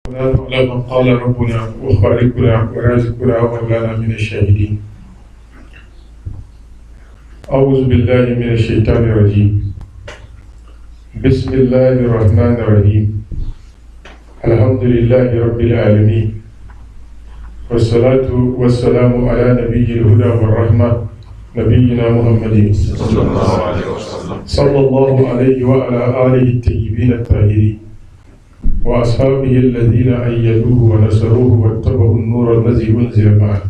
على ما قال ربنا وخالقنا ورازقنا ومولانا من الشاهدين. أعوذ بالله من الشيطان الرجيم. بسم الله الرحمن الرحيم. الحمد لله رب العالمين، والصلاة والسلام على نبي الهدى والرحمة نبينا محمد صلى الله عليه وعلى آله الطيبين الطاهرين وأصحابه الذين أيدوه ونصروه واتبعوا النور الذي أنزل معه.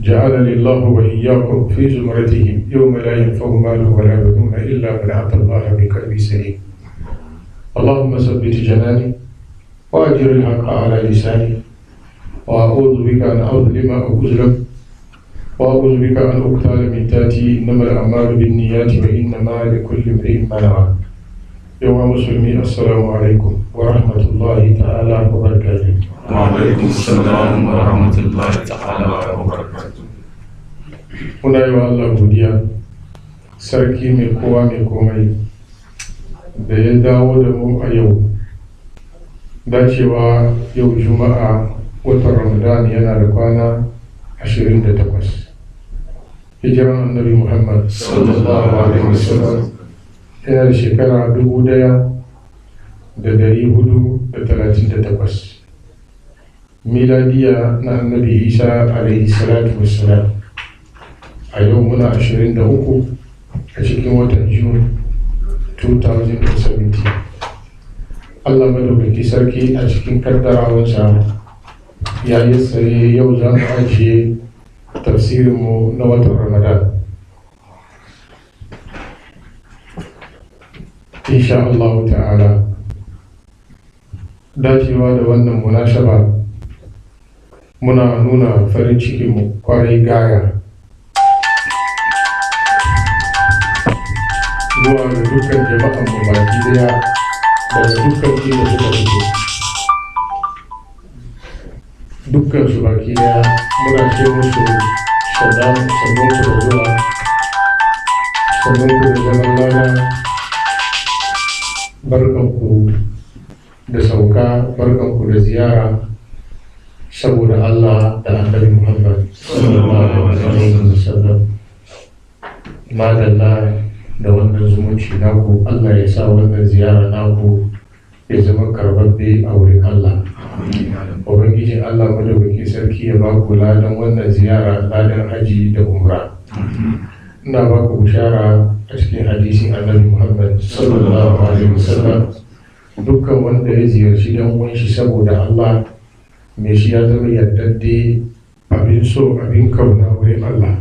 جعلني الله وإياكم في زمرتهم يوم لا ينفع مال ولا بنون إلا من أتى الله بقلب سليم. اللهم ثبت جناني وأجر الحق على لساني وأعوذ بك أن أظلم أو أظلم وأعوذ بك أن أقتل من تحتي. إنما الأعمال بالنيات وإنما لكل امرئ ما نوى. يوم مسلمين السلام عليكم ورحمة الله تعالى وبركاته. وعليكم السلام ورحمة الله تعالى وبركاته. Muna yi wa Allah godiya, sarki mai kowa mai komai da ya dawo da mu a yau. Dacewa yau Juma'a watan Ramadan yana da kwana 28. Hijiran Annabi Muhammad sallallahu alaihi wasallam yana da shekara 1438. Miladiya na Annabi Isa alaihi salatu wassalam a yau muna 23 a cikin watan June 2017. Allah madaukaki sarki a cikin kaddarawansa ya yi tsaye yau za mu ajiye tafsirinmu na watan Ramadan. Insha Allah ta'ala, dacewa da wannan munasaba muna nuna farin cikinmu kwarai gaya zuwa ga dukkan jama'an mu baki daya daga dukkan inda suka fito. Dukkan su baki daya muna ce musu sannun ku da zuwa, sannun ku da zaman lana, barkanku da sauka, barkanku da ziyara saboda Allah da Annabi Muhammad sallallahu alaihi wasallam. Madalla da wannan zumunci naku, Allah ya sa wannan ziyara naku ya zama karbabbe a wurin Allah. Ubangijin Allah madaukaki sarki ya ba ku ladan wannan ziyara, ladan haji da umra. Ina ba ku bishara a cikin hadisin Annabi Muhammad sallallahu alaihi wasallam, dukkan wanda ya ziyarci dan uwan shi saboda Allah, me shi ya zama yardadde, abin so, abin kauna wurin Allah.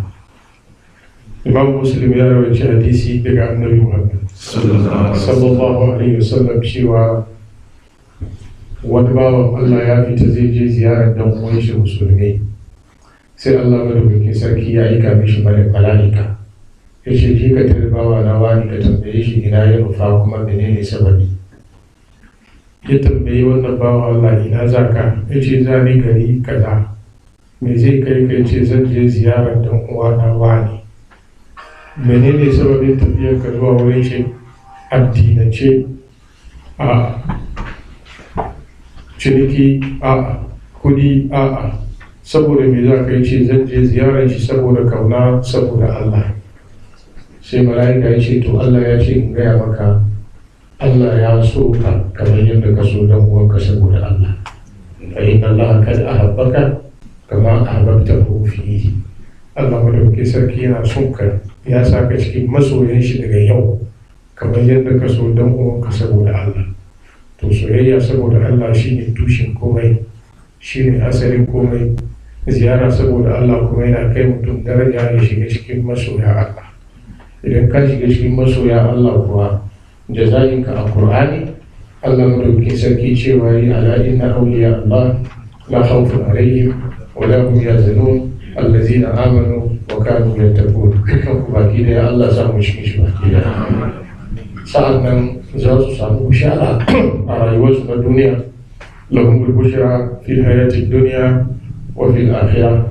Imam Muslim ya rawaci hadisi daga Annabi Muhammad sallallahu alaihi wasallam cewa wani bawan Allah ya fita zai je ziyarar dan uwan shi musulmi, sai Allah madaukakin sarki ya aika mishi mala'ika ya ce je ka tarbawa na wani ka tambaye shi ina ya nufa kuma menene sababi. Ya tambayi wannan bawan Allah ina za ka, ya ce za ni gari kaza. Me zai kai ka? Ce zan je ziyarar dan uwa na wani. Menene sababin tafiyar ka zuwa wurin shi? Addinance a ciniki a kudi a saboda me za ka yi? Ce zan je ziyarar shi saboda kauna, saboda Allah. Sai mala'ika ya ce to Allah ya ce in gaya maka, Allah ya so ka kamar yadda ka so dan uwanka saboda Allah. Fa inna Allah kad ahabbaka kama ahbabtahu fihi. Allah madaukakin sarki yana son ka, ya sa ka cikin masoyan shi daga yau kamar yadda ka so dan uwanka saboda Allah. To soyayya saboda Allah shine tushen komai, shine asalin komai. Ziyara saboda Allah kuma yana kai mutum daraja ya shiga cikin masoya Allah. Idan ka shiga cikin masoya Allah kuwa, jaza'inka a Qur'ani Allah madaukakin sarki cewa yi ala inna awliya Allah la khawfun alaihim wa la hum yahzanun allazina amanu wa kanu yattaqun. Dukkan ku baki da ya Allah samu cikin shi baki da. Sa'annan za su samu bishara a rayuwarsu na duniya. Lahumul bushra fil hayatid dunya wa fil akhirah.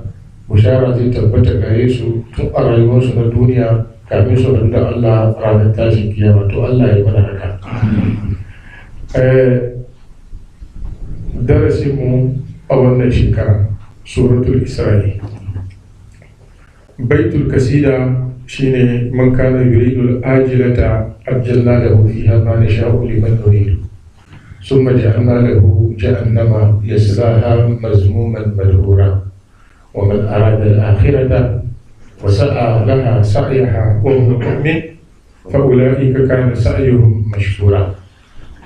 Bushara zai tabbata gare su tun a rayuwarsu na duniya kafin su da Allah ranar tashin kiyama. To Allah ya mana haka. darasinmu a wannan shekara suratul isra'i. baitul kasida shine man kana yuridul ajilata ajjalna lahu fiha ma nasha'u liman nuridu thumma ja'alna lahu jahannama yaslaha mazmuman madhura wa man arada al-akhirata wa sa'a laha sa'yaha wa huwa mu'min fa ulaika kana sa'yuhum mashkura.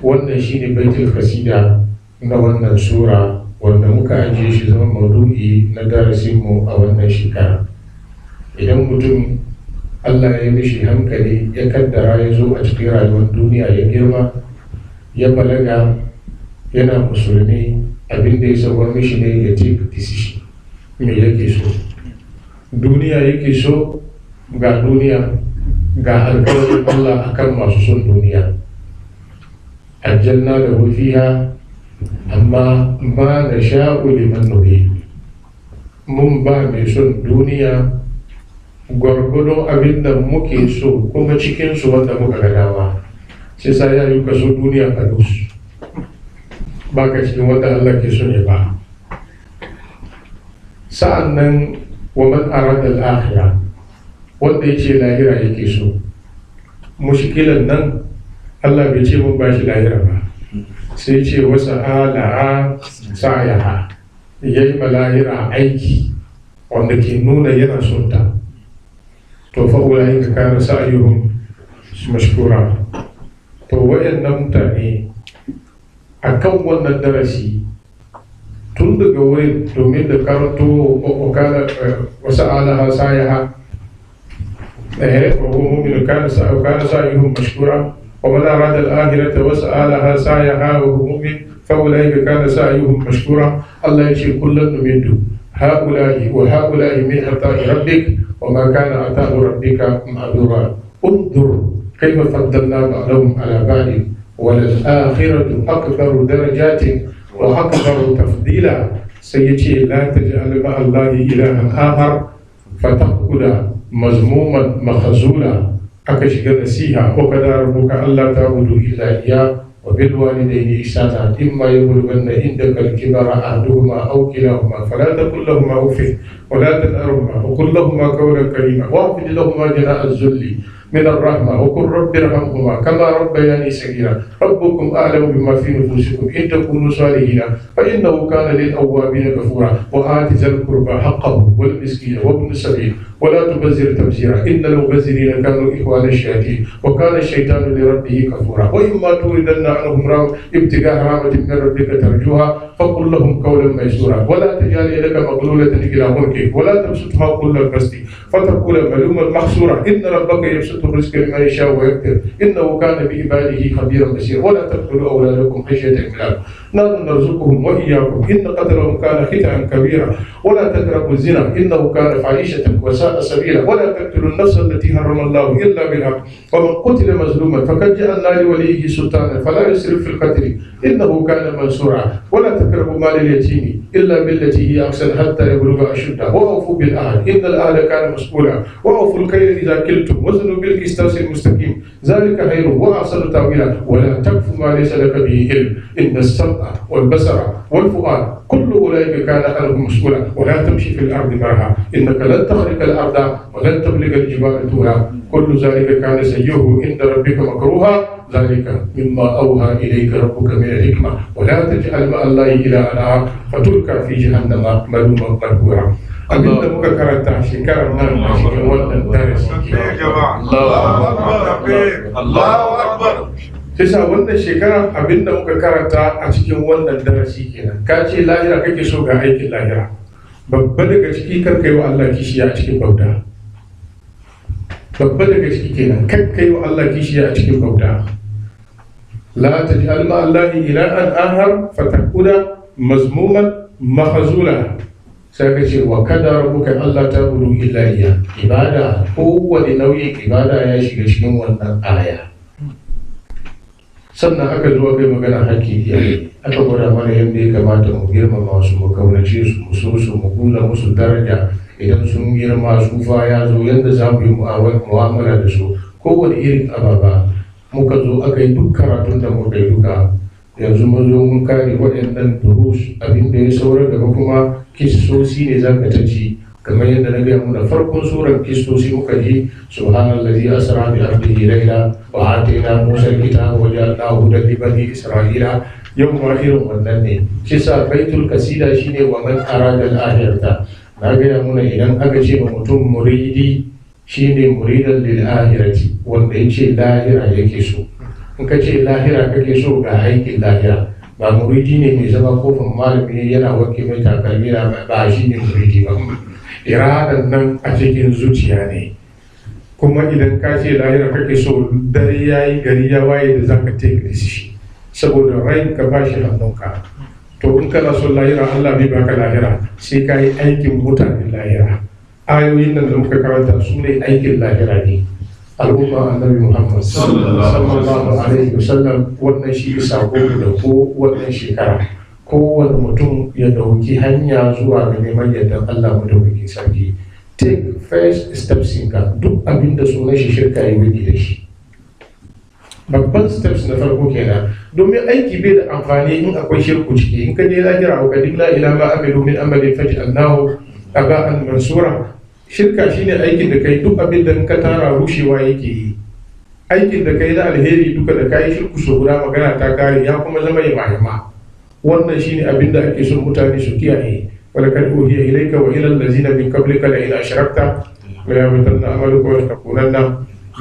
wannan shine baitul kasida na wannan sura wanda muka ajiye shi zama maudu'i na darasinmu a wannan shekara. idan mutum Allah ya mishi hankali ya kaddara ya zo a cikin rayuwar duniya ya girma ya balaga yana musulmi, abin da ya sauwar mishi ne ya take decision me yake so. duniya yake so, ga duniya ga alƙawarin Allah akan masu son duniya. aljanna da fiha amma ma na sha'u liman nurid, mun ba mai son duniya gwargwadon abin da muke so kuma cikinsu wanda muka ga dama. sai sa ya yi kaso duniya a dus ba ka cikin wanda Allah ke so ne ba. sa'an nan wa man arada al-akhirah, wanda ya ce lahira yake so. mushkilan nan Allah bai ce mun ba shi lahira ba, sai ce wasa ala'a sa'ayaha, yayi malahira aiki wanda ke nuna yana son ta. to fa ulaika kana sa'yuhum mashkura. to wayannan mutane akan wannan darasi tun daga wurin domin da karanto wakala wasa alaha sa'ayaha wa huwa mu'min kana sa'yuhum mashkura ومن أراد الآخرة وسعى لها سعيها وهو مؤمن فأولئك كان سعيهم مشكورا. الله يشير كلا نمد هؤلاء وهؤلاء من عطاء ربك وما كان عطاء ربك معذورا. انظر كيف فضلنا بعضهم على بعض وللآخرة أكبر درجات وأكبر تفضيلا. سيجي لا تجعل مع الله إلها آخر فتقعد مذموما مخزولا. aka shiga nasiha wa kada rabbuka alla ta'budu illa iyyah wa bil walidayni ihsana imma yablughanna indaka al-kibara ahaduhuma aw kilahuma fala taqul lahumā uff wa la tanharhumā wa qul lahumā qawlan karīmā waghfir lahumā janāha az-zulli من الرحمة وقل رب ارحمهما كما ربياني صغيرا ربكم أعلم بما في نفوسكم إن تكونوا صالحين فإنه كان للأوابين غفورا وآت ذا القربى حقه والمسكين وابن السبيل ولا تبذر تبذيرا إن المبذرين كانوا إخوان الشياطين وكان الشيطان لربه كفورا وإما تردن عنهم ابتغاء رحمة من ربك ترجوها فقل لهم قولا ميسورا ولا تجعل يدك مغلولة إلى عنقك ولا تبسطها كل البسط فتقول ملوما محسورا إن ربك يبسط الرزق لمن يشاء ويقدر إنه كان بعباده خبيرا بصيرا ولا تقتلوا أولادكم خشية إملاق نحن نرزقهم وإياكم إن قتلهم كان خطأ كبيرا ولا تقربوا الزنا إنه كان فاحشة وساء سبيلا ولا تقتلوا النفس التي حرم الله إلا بالحق ومن قتل مظلوما فقد جعلنا لوليه سلطانا فلا يسرف في القتل إنه كان منصورا ولا تقربوا مال اليتيم إلا بالتي هي أحسن حتى يبلغ أشده وأوفوا بالعهد إن العهد كان مسؤولا وأوفوا الكيل إذا كلتم وزنوا بالقسطاس المستقيم ذلك خير وأحسن تأويلا ولا تقف ما ليس لك به علم إن السمع والبصر والفؤاد كل أولئك كان عنه مسؤولا ولا تمشي في الأرض مرحا إنك لن تخرق الأرض ولن تبلغ الجبال طولا كل ذلك كان سيئه عند ربك مكروها ذلك مما أوحى إليك ربك من الحكمة ولا تجعل مع الله إلها آخر فتلقى في جهنم ملوما مدحورا. abin da muka karanta shekarar nan a cikin wannan darasi Allahu Akbar. Kisa wannan shekarar abin da muka karanta a cikin wannan darasi kenan. Ka ce lahira kake so ga aikin lahira. Babba daga ciki kar kai wa Allah kishiya a cikin bauta. Babba daga ciki kenan kar kai wa Allah kishiya a cikin bauta. La taj'al ma Allahi ilahan ahar fatakuda mazmuman mahzula. sai ka ce wa kada rabbuka Allah ta budu illa iya. Ibada kowane nauyin ibada ya shiga cikin wannan aya. Sannan aka zo kai magana haƙƙi iyaye, aka gwada mana yadda ya kamata mu girmama su, mu kaunace su, mu so su, mu kula musu daraja. Idan sun girma tsufa ya zo yadda za mu yi mu'amala da su kowane irin ababa. Muka zo aka yi duk karatun da muka yi duka yanzu mun zo mun kare waɗannan durus, abin da ya saura gaba kuma kissosi ne za ka ta ji kamar yadda na gaya muna farkon surar kissosi muka ji subhanallazi asra bi abdihi layla wa atayna musa alkitaba wa ja'alnahu hudan li bani isra'ila. yau ma irin wannan ne shi sa baitul kasida shine wa man arada al-akhirata. na gaya muna idan aka ce wa mutum muridi shine muridan lil akhirati, wanda yace lahira yake so. in ka ce lahira kake so ga aikin lahira, ba muridi ne mai zama kofin malami yana wanke mai takalmi na ba shi ne muridi ba. iradan nan a cikin zuciya ne. kuma idan ka ce lahira kake so, dare yayi gari ya waye da zaka take decision, saboda rai ka bashi hannunka. to in kana son lahira, Allah bai baka lahira sai ka yi aikin mutanen lahira. ayoyin nan da muka karanta su ne aikin lahira ne. al'umma annabi Muhammad sallallahu alaihi wasallam, wannan shi sako da ko wannan shekara kowane mutum ya dauki hanya zuwa ga neman yadda Allah madaukakin sarki. take first steps ka, duk abin da sunan shi shirka yi wani da shi. babban steps na farko kenan, domin aiki bai da amfani in akwai shirku ciki. in ka je lahira wa kadimna ila ma amilu min amalin faj'alnahu aba'an mansura. shirka shine aikin da kai, duk abin da ka tara rushewa yake yi. aikin da kai na alheri duka da kai shirku so guda, magana ta kare, ya kuma zama yamma. wannan shine abin da ake son mutane su kiyaye. wala kad uhiya ilayka wa ila allazina min qablika la in ashrakta la yahbatanna amaluka wa takunanna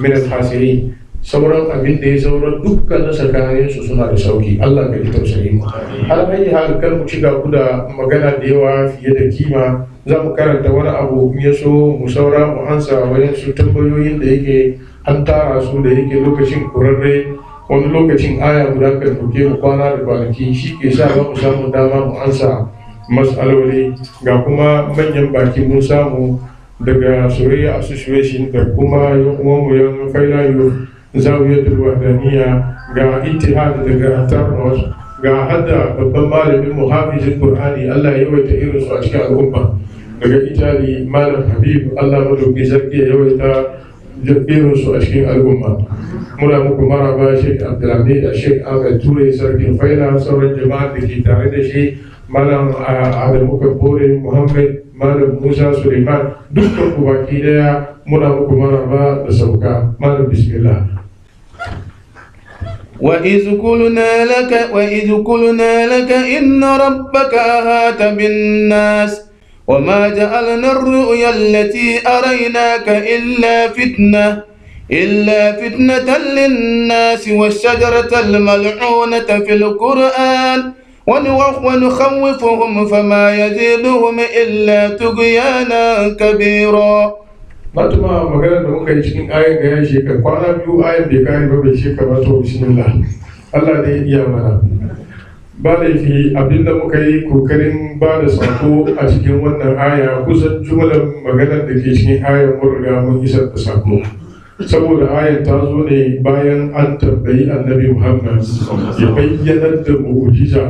min al-khasirin. sauran abin da ya saura dukkan tsakanin su suna da sauki. Allah ka ji tausayi mu. har ayi hal kar mu ci gabu da magana da yawa fiye da kima. za mu karanta wani abu ya so mu saura mu ansa wayansu tambayoyin da yake an tara su da yake lokacin kurarre. wani lokacin aya guda kan dauke mu kwana da kwanaki, shi ke sa ba mu samu dama mu ansa mas'aloli. ga kuma manyan baki mun samu daga Surayya Association da kuma yan uwanmu yan Failayo Zawiyatul Wahdaniya, ga Ittihad daga Tarnos, ga hadda babban malamin mu hafizin Qur'ani, Allah ya yawaita irin su a cikin al'umma. daga Italy Malam Habib, Allah madauki sarki ya yawaita irin su a cikin al'umma. muna muku maraba Sheikh Abdulhamid da Sheikh Ahmed Ture sarkin Faila, sauran jama'a da ke tare da shi, Malam Adamu Kabore Muhammad, Malam Musa Suleiman, dukkan ku baki daya muna muku maraba da sauka. Malam bismillah. وإذ قلنا لك إن ربك أحاط بالناس وما جعلنا الرؤيا التي أريناك إلا فتنة للناس والشجرة الملعونة في القرآن ونخوفهم فما يزيدهم إلا طغيانا كبيرا. Fatima magana da muka yi cikin ayan ga ya shekar kwana biyu ayan bai kare ba bai shekar ba, to bismillah. Allah da ya iya mana. Ba laifi abinda muka yi kokarin ba da sako a cikin wannan aya, kusan jumlar maganar da ke cikin ayan mun riga mun isar da sako. Saboda ayan ta zo ne bayan an tambayi annabi Muhammad ya bayyanar da mu'jiza,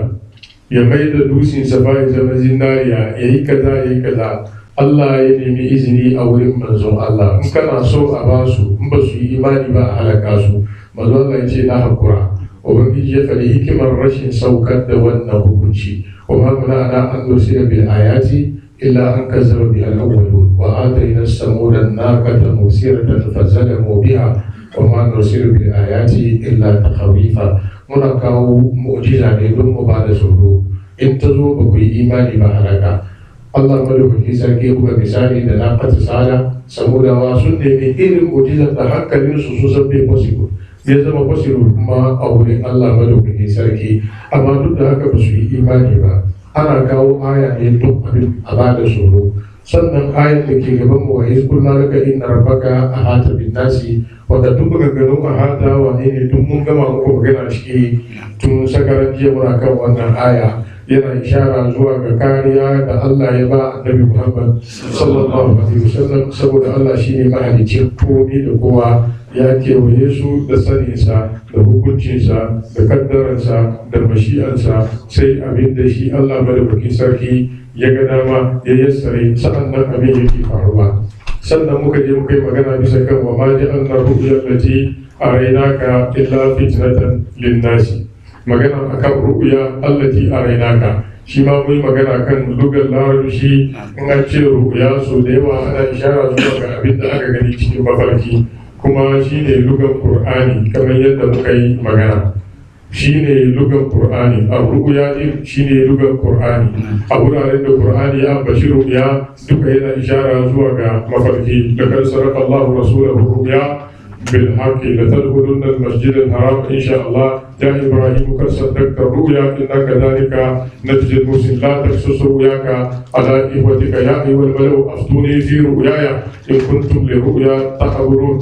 ya mai da dusin safa ya zama zinariya, ya yi kaza ya yi kaza. Allah ya nemi izini a wurin manzon Allah, in kana so a ba su, in ba su yi imani ba a halaka su. Manzon Allah ya ce na hakura. Ubangiji ya faɗi hikimar rashin saukar da wannan hukunci. wa ma mana'ana an nursila bil ayati illa an kazzaba biha al-awwalun wa atayna as-samuda an-naqata mubsiratan fazalamu biha wa ma nursilu bil ayati illa takhawifa. muna kawo mu'jiza ne don mu ba da tsoro, in ta zo ba ku yi imani ba halaka. Allah madaukaki sarki buga misali da na fata sada, samudawa sun nemi irin mu'jizar da hankalinsu su san bai possible, ya zama possible kuma a wurin Allah madaukaki sarki, amma duk da haka ba su yi imani ba. ana kawo aya ne duk abin a ba da tsoro. sannan ayar da ke gaban mu wa izkulna laka inna rabbaka ahata bin nasi, wanda duk maganganun ahata wane ne tun mun gama muku magana shi tun sakaran jiya muna kan wannan aya, yana ishara zuwa ga kariya da Allah ya ba annabi Muhammad sallallahu alaihi wasallam, saboda Allah shine mahalicin komai da kowa, ya kewaye su da saninsa da hukuncinsa da kaddaransa da mashi'ansa, sai abin da shi Allah madaukakin sarki ya ga dama ya yassare, sa'an nan abin yake faruwa. sannan muka je muka yi magana bisa kan wa ma ja'alna ru'yal lati araynaka illa fitnatan lin-nasi. magana akan ru'ya allati arainaka shi ma mun magana kan lugar larabci in an ce ru'ya so da yawa ana ishara zuwa ga abin da aka gani cikin mafarki kuma shine lugar qur'ani kamar yadda muka yi magana shine lugar qur'ani a ru'ya din shine lugar qur'ani a wuraren da qur'ani ya ambaci ru'ya duka yana ishara zuwa ga mafarki da kan sarrafa Allahu rasulahu ru'ya بالحق لتدخلن المسجد الحرام إن شاء الله يا إبراهيم قد صدقت الرؤيا إنا كذلك نجزي المحسنين لا تقصص رؤياك على إخوتك يا أيها الملأ أفتوني في رؤياي إن كنتم لرؤيا تعبرون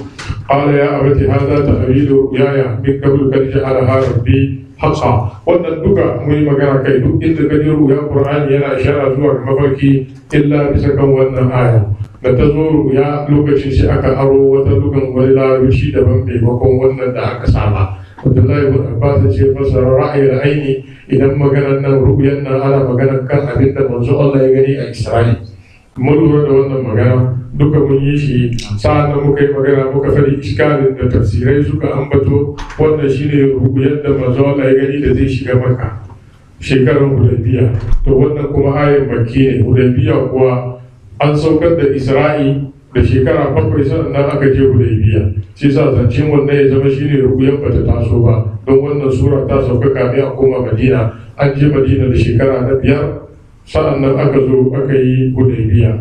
قال يا أبت هذا تأويل رؤياي من قبل قد جعلها ربي حقا wannan duka mun yi magana kai duk inda ka ji ruya Qur'ani yana ishara zuwa ga mafarki illa bisa kan wannan aya da ta zo ruya lokacin shi aka aro wata lugan wani larabci daban maimakon wannan da aka saba Abdullahi ibn Abbas ce fasara ra'ayin aini idan maganar nan ruyan nan ana magana kan abin da manzo Allah ya gani a Isra'il mun lura da wannan magana duka mun yi shi sa'an da muka yi magana muka faɗi iskalin da tafsirai suka ambato wannan shine ruyan da manzo Allah ya gani da zai shiga Makka shekarar Hudaybiya to wannan kuma ayin Makki ne Hudaybiya kuwa an saukar da Isra'i da shekara 7 sannan aka je Hudaybiya shi sa zancen wannan ya zama shine ruyan bata taso ba don wannan sura ta sauka kafin a koma Madina an je Madina da shekara na 5 sa'annan aka zo aka yi Hudaybiya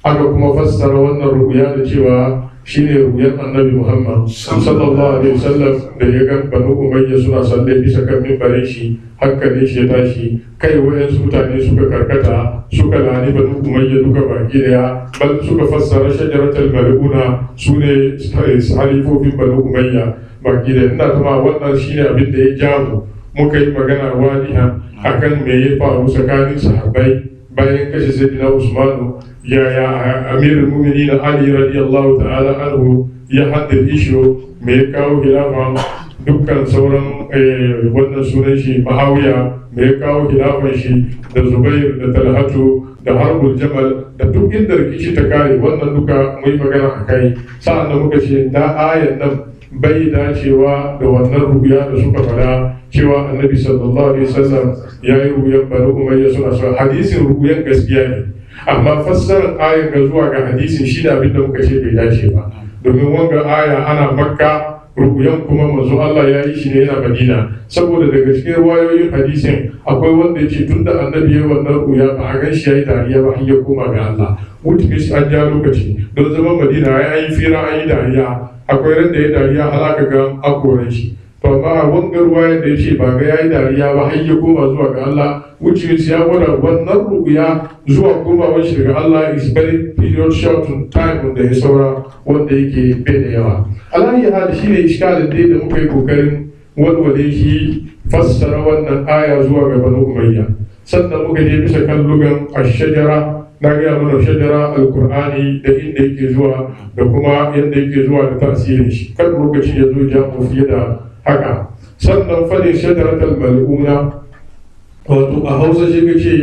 aka kuma fassara wannan ruya da cewa shine ruyar annabi Muhammad sallallahu alaihi wasallam da ya ga Banu Umayya suna salle bisa kan mimbarin shi hankalin shi ya tashi kai wayansu mutane suka karkata suka lani Banu Umayya duka baki daya bal suka fassara shajaratul mal'una sune halifofin Banu Umayya baki daya ina kuma wannan shine abin da ya jamu muka yi magana wadiha akan me ya faru tsakanin sahabbai bayan kashe sayyidina Usmanu yaya amirul mu'minin Ali radiyallahu ta'ala anhu ya haddar isho me ya kawo khilafan dukkan sauran wannan sunan shi Muawiya me ya kawo khilafan shi da Zubair da Talhatu da Harbul Jamal da duk inda rikici ta kare wannan duka mu yi magana akai sa'an da muka ce da ayan nan bai dacewa da wannan ruya da suka fada cewa annabi sallallahu alaihi wasallam ya yi ruyan Banu Umayya suna so hadisin ruyan gaskiya ne amma fassarar ayan ga zuwa ga hadisin shi da abin da muka ce bai dace ba domin wanga aya ana Makka ruyan kuma manzo Allah ya yi shi ne yana Madina saboda daga cikin wayoyin hadisin akwai wanda ya ce tunda annabi ya wannan ruya ba a gan shi ya yi dariya ba har ya koma ga Allah mutumis an ja lokaci don zaman Madina ya yi fira an yi dariya akwai ran da ya dariya har aka ga akoran shi to amma wangar waya da yace ba ga yayi dariya ba har ya koma zuwa ga Allah wuce ya gwada wannan ruya zuwa komawar shi daga Allah is very period short time da ya saura wanda yake bai da yawa alayi hali shine iskalin da muka yi kokarin walwale shi fassara wannan aya zuwa ga Banu Umayya sannan muka je bisa kan lugan ash-shajara na gaya mana shajara alkur'ani da inda yake zuwa da kuma yadda yake zuwa da tasirin shi kan lokacin ya zo ja mu fiye da haka sannan fadin shajaratul mal'una wato a Hausa shi kace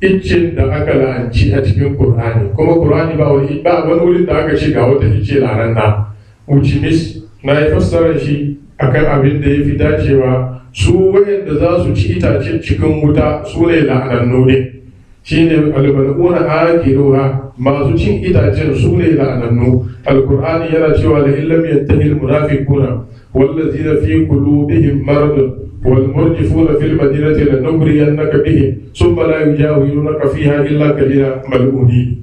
iccin da aka la'anci a cikin Qur'ani kuma Qur'ani ba wani wurin da aka ce ga wata icce laranna ucinis na yi fassara shi akan abin da ya fi dacewa su wayanda za su ci itacen cikin wuta su ne la'anannu ne shine almal'una akiruha masu cin itacen su ne la'anannu alqur'ani yana cewa la illam yantahi almunafiquna wallazina fi qulubihim maradun والمرجفون في المدينة لنغرينك بهم ثم لا يجاورونك فيها إلا قليلا ملعونين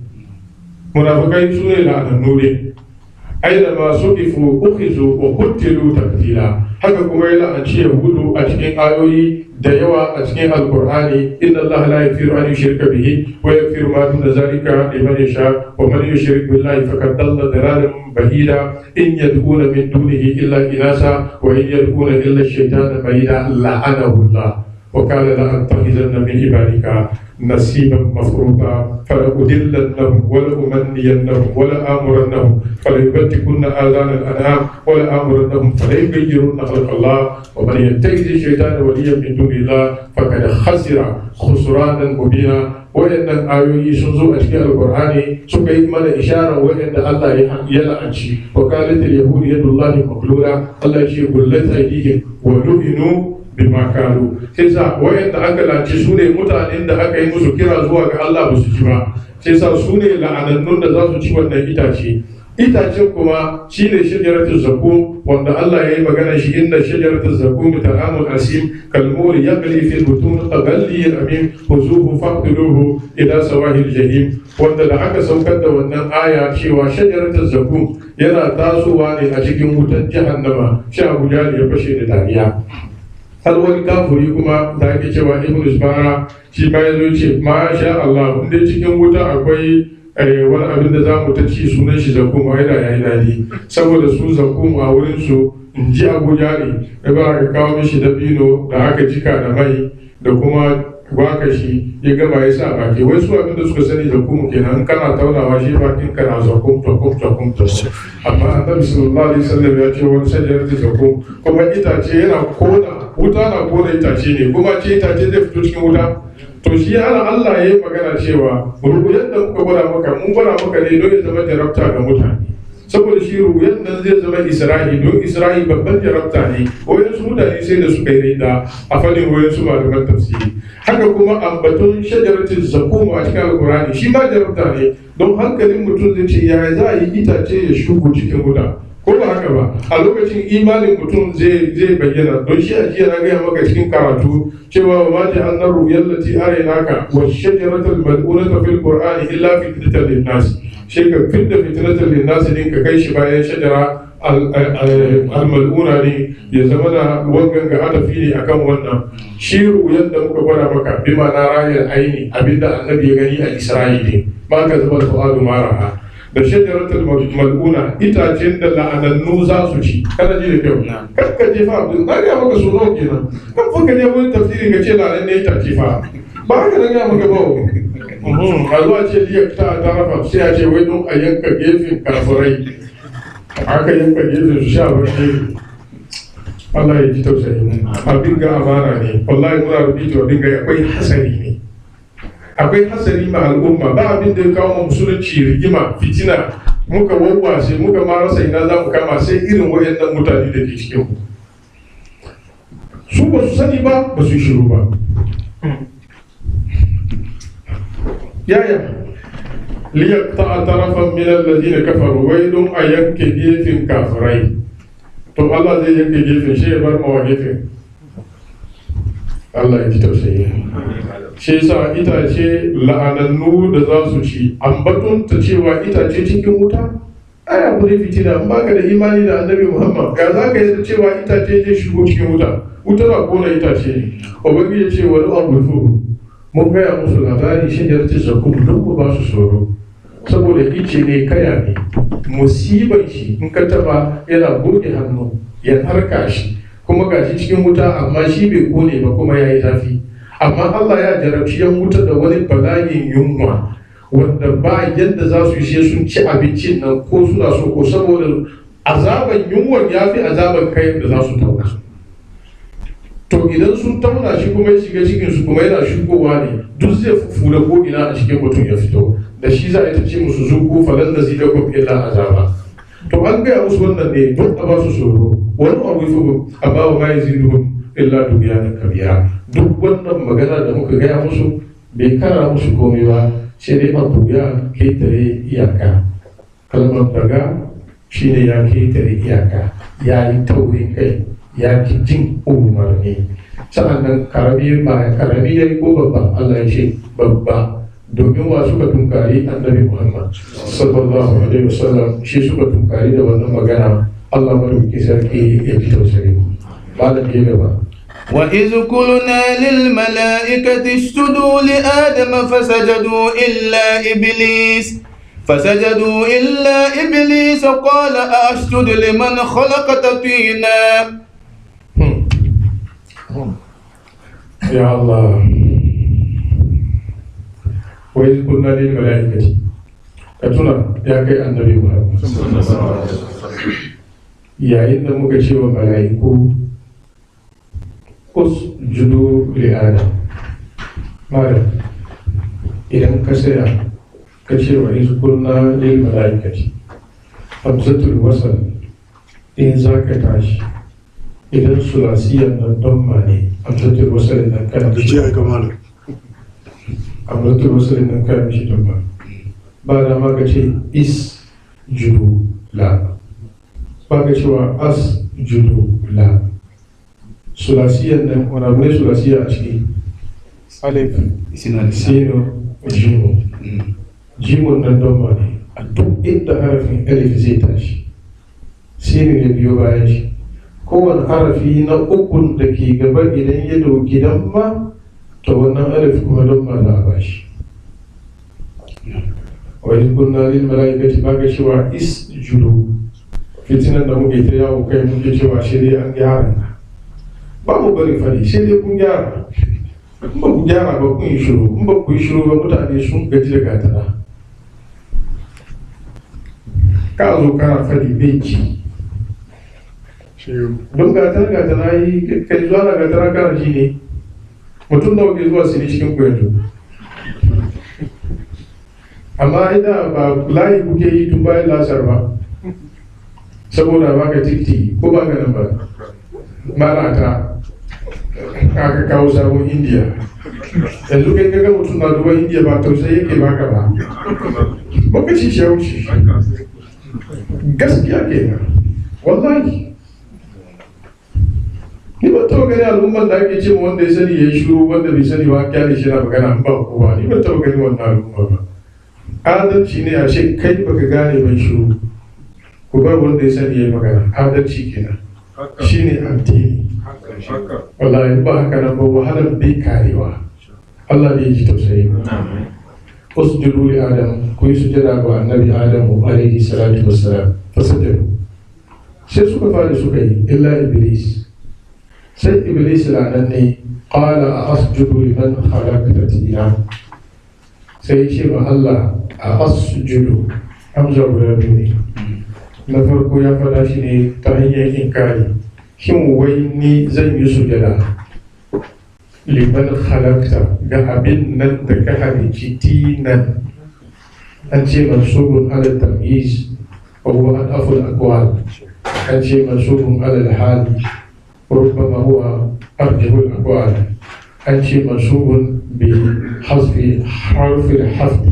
منافقين سنة لعنة أينما سقفوا أخذوا وقتلوا تقتيلا haka kuma yana an ce hudu a cikin ayoyi da yawa a cikin alkur'ani inna allaha la yaghfiru an yushrika bihi wa yaghfiru ma duna zalika liman yasha wa man yushrik billahi faqad dalla dalalan bahida in yad'una min dunihi illa inasa wa in yad'una illa ash-shaytana bahida la'anahu allah wa qala la attakhizanna min ibadika نصيبا مفروضا فلأدلنهم ولأمنينهم ولآمرنهم فليبتكن آذان الأنعام ولآمرنهم فليغيرن خلق الله ومن يتخذ الشيطان وليا من دون الله فقد خسر خسرانا مبينا وإن آيوي سنزو أشكال القرآن سكي من إشارة وإن الله يلعنشي وقالت اليهود يد الله مغلولة الله يقول قلت أيديهم ولعنوا bima kalu. Sai sa wayanda aka lance su ne mutanen da aka yi musu kira zuwa ga Allah ba su ci ba. Sai sa su ne la'anannun da za su ci wannan itace. Itacen kuma shine shajaratul zakum wanda Allah ya yi magana shi inna shajaratul zakum ta'amul asim kalmuri yaqli fil butun taghalli al-amin huzuhu faqtuluhu ila sawahil jahim, wanda da aka saukar da wannan aya cewa shajaratul zakum yana tasowa ne a cikin wutan jahannama, shi Abu Jahl ya fashe da dariya. Har wani kafuri kuma da ake cewa Ibn Isbara shi ma ya zo ce ma sha Allah inda cikin wuta akwai wani abin da za mu ta ci sunan shi zakum ai da yayi dadi, saboda su zakum a wurin su in ji Abu Jahl da ba ka kawo mishi dabino da aka jika da mai da kuma waka shi ya gama ya sa baki, wai su abin da suka sani zakum kenan, kana taunawa shi bakin kana zakum takum. Amma Annabi sallallahu alaihi wasallam ya ce wani shajar da zakum kuma itace yana kona wuta, na kona itace ne kuma ce itace zai fito cikin wuta. To shi Allah ya yi magana cewa rubuyan da muka gwada maka mun gwada maka ne don ya zama jarabta ga mutane, saboda shi rubuyan nan zai zama Isra'i, don Isra'i babban jarabta ne. Wayansu mutane sai da suka yi da a fannin wayansu malaman tafsiri. Haka kuma ambaton shajaratul zakum a cikin Alkur'ani shi ma jarabta ne, don hankalin mutum zai ce yaya za a yi itace ya shugo cikin wuta, ko ba haka ba? A lokacin imanin mutum zai bayyana, don shi a jiya na gaya maka cikin karatu cewa wa ma ja'alna ru'yallati araynaka wa shajaratal mal'unata fil qur'ani illa fitnatan lin-nas. Shi ka fitnatan lin-nas din ka kai shi bayan shajara al-mal'una ne ya zama da wangan ga adafi ne akan wannan. Shi ru'yan da muka gwada maka bi ma'ana ra'ayil aini, abinda annabi ya gani a Isra'ili ba ka zama su'alu maraha. Da shajaratul mal'una itacen da la'anannu za su ci, kana ji da kyau. Kar ka je fa abin na ga maka so nawa kenan, kan fa ka je wurin tafsiri ka ce la'anan ne itace fa ba haka nan ga maka ba. A zuwa ce liya ta rafa sai a ce wai don a yanka gefen kafirai, aka yanka gefen su sha barci. Allah ya ji tausayi mu, abin ga amana ne, wallahi muna rubuta abin ga akwai hasari ne. Akwai hasari ma al'umma, ba abin da ya kawo musulunci rigima fitina muka wawwashe muka ma rasa ina za mu kama sai irin wayannan mutane da ke cikin mu. Su ba su sani ba su shiru ba. Yaya liyaqta tarafan min alladhina kafaru, wai don a yanke gefen kafirai. To Allah zai yanke gefen shi ya bar mawa gefen. Allah ya ji tausayi. Shi yasa itace la'anannu da za su ci ambaton ta cewa itace cikin wuta ai abu ne fitina, in baka da imani da Annabi Muhammad ga za ka yi cewa itace zai shigo cikin wuta na kona itace ne. Ubangiji ya ce wani abu mun gaya musu labari shi da ta zakum don ku ba su tsoro, saboda ice ne kaya ne, musibar shi in ka taba yana goge hannu ya harka shi kuma gashi cikin wuta amma shi bai kone ba kuma ya yi zafi. Amma Allah ya jarabci yan wuta da wani bala'in yunwa wanda ba yadda za su yi sun ci abincin nan ko suna so, ko saboda azaban yunwan ya fi azaban kayan da za su tauna. To idan sun tauna shi kuma ya shiga cikin su kuma yana shigowa ne, duk zai fufura ko ina a cikin mutum ya fito da shi za a ita ce musu zuku falan da zida kun illa azaba. To an gaya musu wannan ne don a ba su tsoro, wani abu ya fi a ba wa mai ziduhun illa dubiyanin kabira. Duk wannan magana da muka gaya musu bai kara musu komai ba, sai dai abu ya ketare iyaka. Kalmar daga shi ne ya ketare iyaka, ya yi taurin kai, ya ki jin umarni. Sa'annan karami ya yi ko babba, Allah ya ce babba, domin wa suka tunkari Annabi Muhammad sallallahu alaihi wasallam, shi suka tunkari da wannan magana. Allah madauki sarki ya ji tausayi. Malam ya gaba. وإذ قلنا للملائكة اسجدوا لآدم فسجدوا إلا إبليس قال أسجد لمن خلقت طينا. يا الله. وإذ قلنا للملائكة كتنا يا كي النبي محمد يا إن مكشف ملائكة usjudu li adam. Malam idan ka saya ka ce wa izkulna lil malaikati hamzatul wasal in za ka tashi idan sulasiyan nan don ma ne amsatul wasalin nan kana da ce ai kamar amsatul wasalin nan kana mishi don ma ba da ma ka ce is judu la ba ka cewa as judu la sulasiyan nan wani abu ne sulasiya a ciki alif sino jimu jimun nan don ma ne a duk inda harafin alif zai tashi sinu ya biyo bayan shi kowane harafi na ukun da ke gaba idan ya dauki dan ma to wannan alif kuma don ma za a bashi wani kunna lil mala'ikati ba ga cewa is judu fitinan da muke ta yawo kai muke cewa shi dai an gyara ba mu bari fadi shi dai kun gyara in ba ku gyara ba kun yi shiru in ba ku yi shiru ba mutane sun gaji da gatana ka zo kana fadi bai ci don gatana yi kai zuwa na gatana kana ji ne mutum da wake zuwa sini cikin ku yanzu amma ina ba layi kuke yi tun bayan lasar ba saboda ba ka tikti ko ba ka nan ba marata aka kawo sabon indiya yanzu kai kaga mutum na duba indiya ba tausayi yake baka ba baka ci shi ya wuce gaskiya kenan wallahi ni ba taɓa gani al'ummar da ake ce wanda ya sani ya yi shiru wanda bai sani ba kyale shi na magana ba kowa ni ba taɓa gani wannan al'umma ba adalci ne a ce kai baka gane ban shiru ku bar wanda ya sani ya yi magana adalci kenan shine addini wallahi ba haka nan ba wahalar bai karewa Allah ne ya ji tausayi usjudu li adam ku yi sujada ga annabi adamu alaihi salatu wassalam fasajadu sai suka fara suka yi illa iblis sai iblis lanan ne qala a asjudu liman khalaqta tina sai ce ma Allah a asjudu hamza guda biyu ne na farko ya fada shi ne ta hanyar inkari shin wai ni zan yi sujada liman khalaqta ga abin nan da ka halicci tinan an ce mansubun ala tamyiz wa huwa al-aful aqwal an ce mansubun ala al-hal وربما هو أرجح الأقوال أنشي منصوب بحذف حرف الحفظ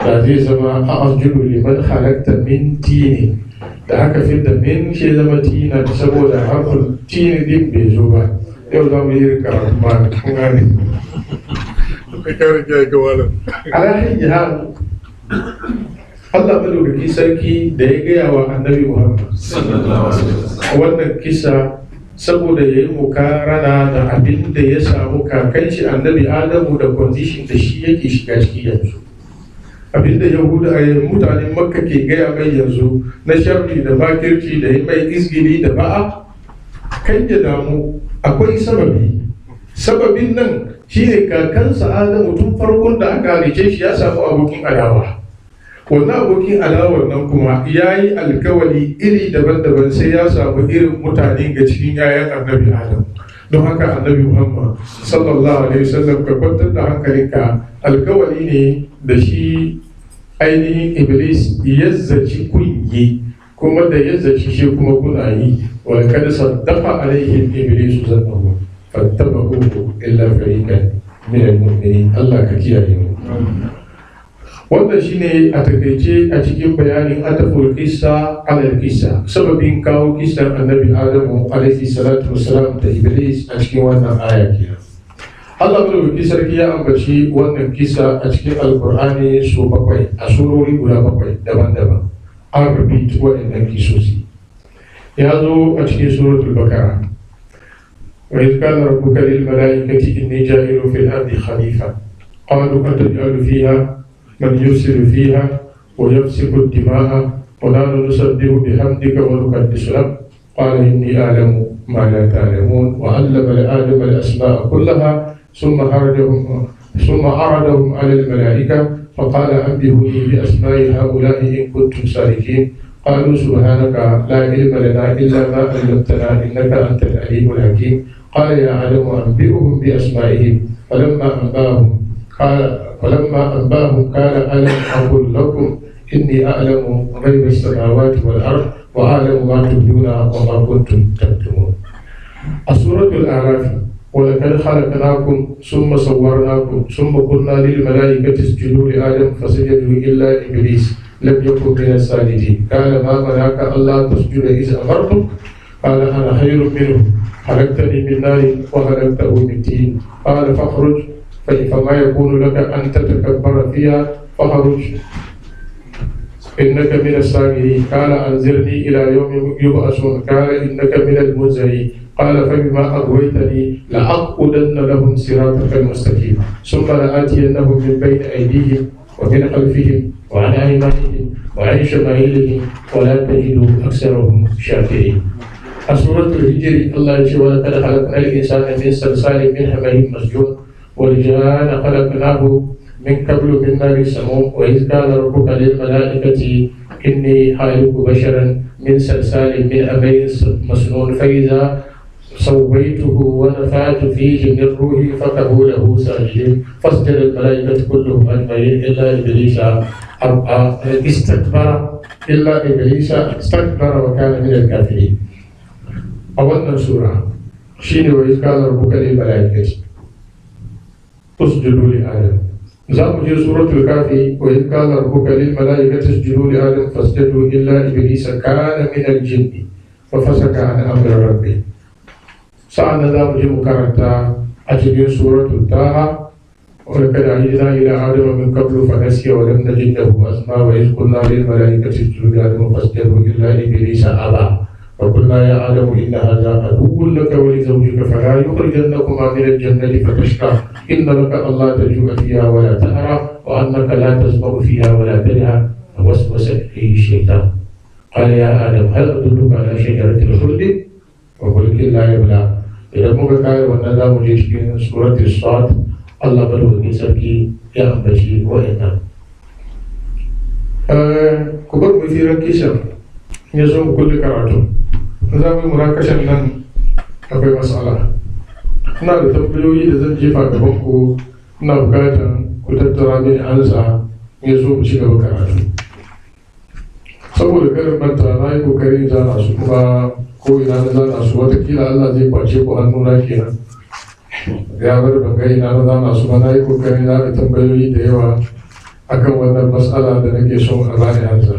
الذي زما أسجد لمن خلقت من تين da haka fi da min shi zama tina saboda harfin tini din bai zo ba yau za mu yi karatu ma kun gane alahin jihar Allah madaukaki sarki da ya gaya wa annabi Muhammad wannan kisa saboda ya yi mukarana da abin da ya samu kakan shi annabi Adamu da condition da shi yake shiga ciki yanzu abin da mutanen makka ke gaya mai yanzu na sharri da bakirci da yi mai izgili da ba'a kan ya damu akwai sababin nan shine kakansa Adamu tun farkon da aka halice shi ya samu abokin adawa wannan abokin alawar nan kuma ya yi alkawali iri daban-daban sai ya samu irin mutane ga cikin yayan annabi Adam don haka annabi Muhammad sallallahu alaihi wasallam ka kwantar da hankalinka alkawali ne da shi ainihin iblis ya zaci kunyi kuma da ya zaci shi kuma kuna yi wa kad saddaqa alaihi iblis zannahu fattabahu illa fariqan min al-mu'minin Allah ka kiyaye mu wannan shine a takaice a cikin bayanin ataful kissa alal kissa sababin kawo kissan annabi Adamu alaihi salatu wassalam da iblis a cikin wannan aya kenan Allah madaukakin sarki ya ambaci wannan kissa a cikin alkur'ani su 7 a surori guda 7 daban-daban an repeat waɗannan kisosi ya zo a cikin suratul bakara wa idh qala rabbuka lil malaikati inni ja'ilun fil ardi khalifa qalu ataj'alu fiha من يفسد فيها ويفسد الدماء ونحن نسبح بحمدك ونقدس لك قال إني أعلم ما لا تعلمون وعلم آدم الأسماء كلها ثم عرضهم على الملائكة فقال أنبئوني بأسماء هؤلاء إن كنتم صادقين قالوا سبحانك لا علم لنا إلا ما علمتنا إنك أنت العليم الحكيم قال يا آدم أنبئهم بأسمائهم فلما أنباهم قال ألم أقل لكم إني أعلم غيب السماوات والأرض وأعلم ما تبدون وما كنتم تكتمون. سورة الأعراف ولقد خلقناكم ثم صورناكم ثم قلنا للملائكة اسجدوا لآدم فسجدوا إلا إبليس لم يكن من الساجدين قال ما منعك ألا تسجد إذ أمرتك قال أنا خير منه خلقتني من نار وخلقته من طين قال فاخرج فما يكون لك أن تتكبر فيها فاخرج إنك من الساجدين قال أنذرني إلى يوم يبعثون قال إنك من المنذرين قال فبما أغويتني لأقعدن لهم صراطك المستقيم ثم لآتينهم من بين أيديهم ومن خلفهم وعن أيمانهم وعن شمائلهم ولا تجد أكثرهم شاكرين. سورة الهجر الله يقول ولقد خلقنا الإنسان من صلصال من حمأ مسنون والجان خلقناه من قبل من نار السموم وإذ قال ربك للملائكة إني خالق بشرا من صلصال من حمأ مسنون فإذا سويته ونفعت فيه من روحي فقعوا له ساجدين فاسجد الملائكة كلهم أجمعين إلا إبليس استكبر وكان من الكافرين. أولنا سورة شين وإذ قال ربك للملائكة اسجدوا لآدم. زامج سورة الكافي وإذ قال ربك للملائكة اسجدوا لآدم فاسجدوا إلا إبليس كان من الجن ففسق عن أمر ربه. سعنا زامج مكرتا أتبين سورة الطه ولقد عهدنا إلى آدم من قبل فنسي ولم نجد له عزما وإذ قلنا للملائكة اسجدوا لآدم فاسجدوا إلا إبليس أبى وقلنا يا آدم إن هذا عدو لك ولزوجك فلا يخرجنكما من الجنة فتشقى إن لك ألا تجوع فيها ولا تعرى وأنك لا تظمأ فيها ولا تلهى فوسوس إليه الشيطان قال يا آدم هل أدلك على شجرة الخلد وملك لا يبلى. إذا مكاكاي والنظام جيشكين سورة الصاد الله بلوغي سركي يا أمبشي وإنا كبر مثيرا كيسر يزوم كل كراتو نظام مناقشة nan akwai matsala. Ina da tambayoyi da zan jefa gaban ku, ina bukatar ku tattara mini ansa ya zo mu ci gaba karatu. Saboda karin manta na yi kokarin zana su kuma ko ina na zana su watakila Allah zai kwace ku hannuna kenan. Ya bar ban ga ina na zana su ba na yi kokarin zana tambayoyi da yawa akan wannan matsala da nake son a bani ansa.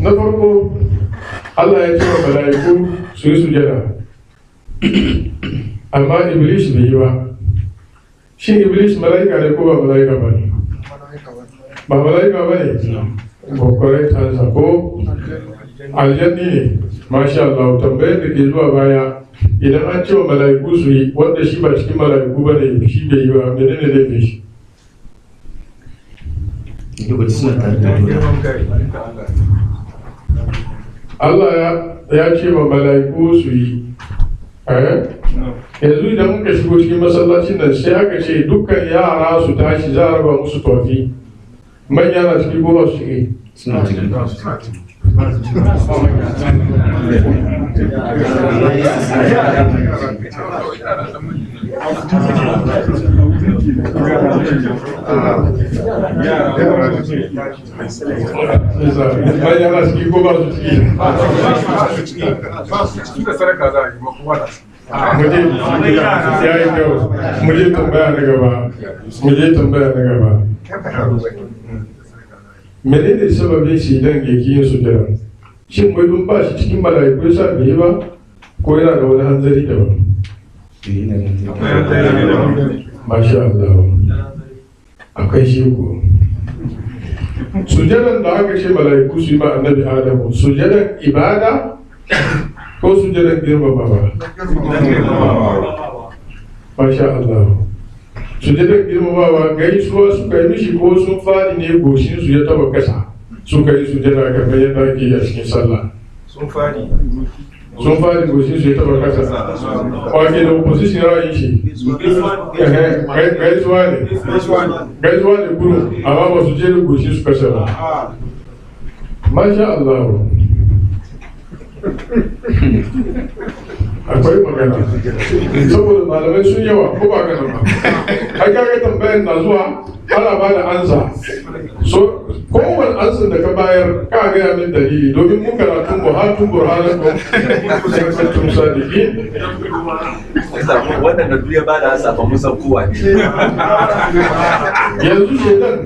Na farko Allah ya ce wa mala'iku su yi sujada amma Iblis bai yi ba. Shin Iblis mala'ika ne ko ba mala'ika ba ne? Ba mala'ika ba ne? Ba correct answer ko aljanni ne. Masha Allah, tambayar da ke zuwa baya idan an ce wa mala'iku su yi wanda shi ba cikin mala'iku ba ne shi bai yi ba menene laifin shi? Allah ya ce ma mala'iku su yi yanzu idan muka shigo cikin masallacin nan sai aka ce dukkan yara su tashi za a raba musu tofi manya na ciki ko ba su ciki suna cikin muje tambaya na gaba menene sababin shi dan yake yin sujada? Shin wai dun ba shi cikin mala'iku yasa bai yi ba ko yana da wani hanzari daban? Masha Allah, akwai shi ko sujadan da aka ce mala'iku su yi ma annabi Adamu sujadan ibada ko sujadan girmamawa? Masha Allah, sujadan girmamawa gaisuwa suka yi mishi ko sun fadi ne goshinsu ya taba kasa suka yi sujada kamar yadda ake yi a cikin sallah? Sun fadi goshinsu ya taba kasa. Wake da opposition ra'ayin shi gaisuwa ne kuro amma ba su je da goshinsu kasa ba. Masha Allah, akwai magana saboda malamai sun yawa ko ba gana ba. Ai kaga tambayan na zuwa ana ba da ansa. So kowane ansan da ka bayar ka gaya min dalili domin mun karatun mu hatun burhanan ko kuntum sadiqin. Waɗanda duk ya bada ansa ba musan kowa ne. Yanzu shedan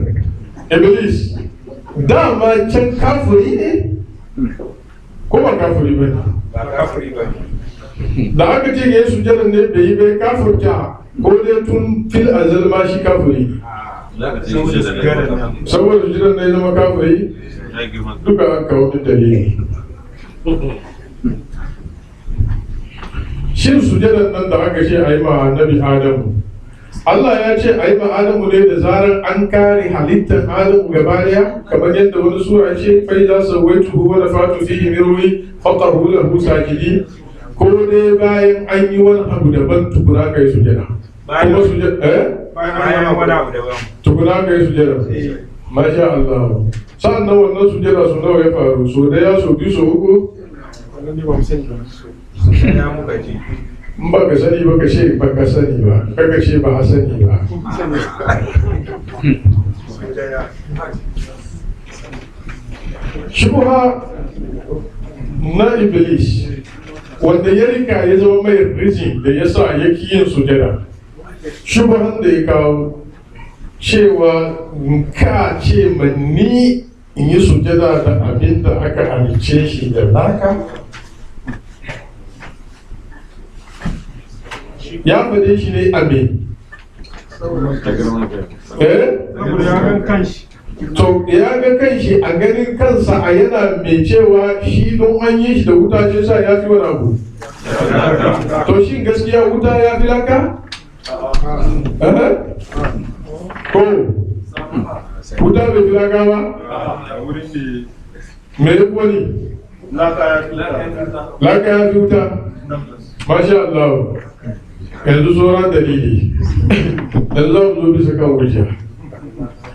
Iblis dama can kafiri ne ko ba kafiri ba ne? Da aka ce ya yi sujjadar ne bai yi bai kafirta ko dai tun fil azal ma shi kafiri saboda sujjadar ne zama kafiri duka an kawo da dalili. Shin sujjadar nan da aka ce a yi ma annabi Adamu, Allah ya ce a yi ma Adamu ne da zarar an kare halittar Adamu gaba daya kamar yadda wani sura ce fai za su wai tuhu wani fatu fi mirwi faƙaru lahu sajidi, ko dai bayan an yi wani abu daban tukuna ka yi sujada kuma sujada tukuna ka yi sujada masha Allah. Sa'an nan wannan sujada su nawa ya faru, so daya so biyu so uku in ba ka sani ba ka ce ba ka sani ba kaka ce ba a sani ba. Shubha na Iblis wanda ya rika ya zama mai rijin da ya sa ya ki yin sujada, shubhan da ya kawo cewa ka ce ma ni in yi sujada da abin da aka halice shi da naka. Ya faɗe shi ne a me? To ya ga kanshi a ganin kansa a yana mai cewa shi don an yi shi da wuta ce sa ya fi wani abu. To shin gaskiya wuta ya fi laka? Ko wuta bai fi laka ba? Me ya wani? Laka ya fi wuta? Masha Allah. Yanzu sauran dalili. Yanzu za mu zo bisa kan wuce.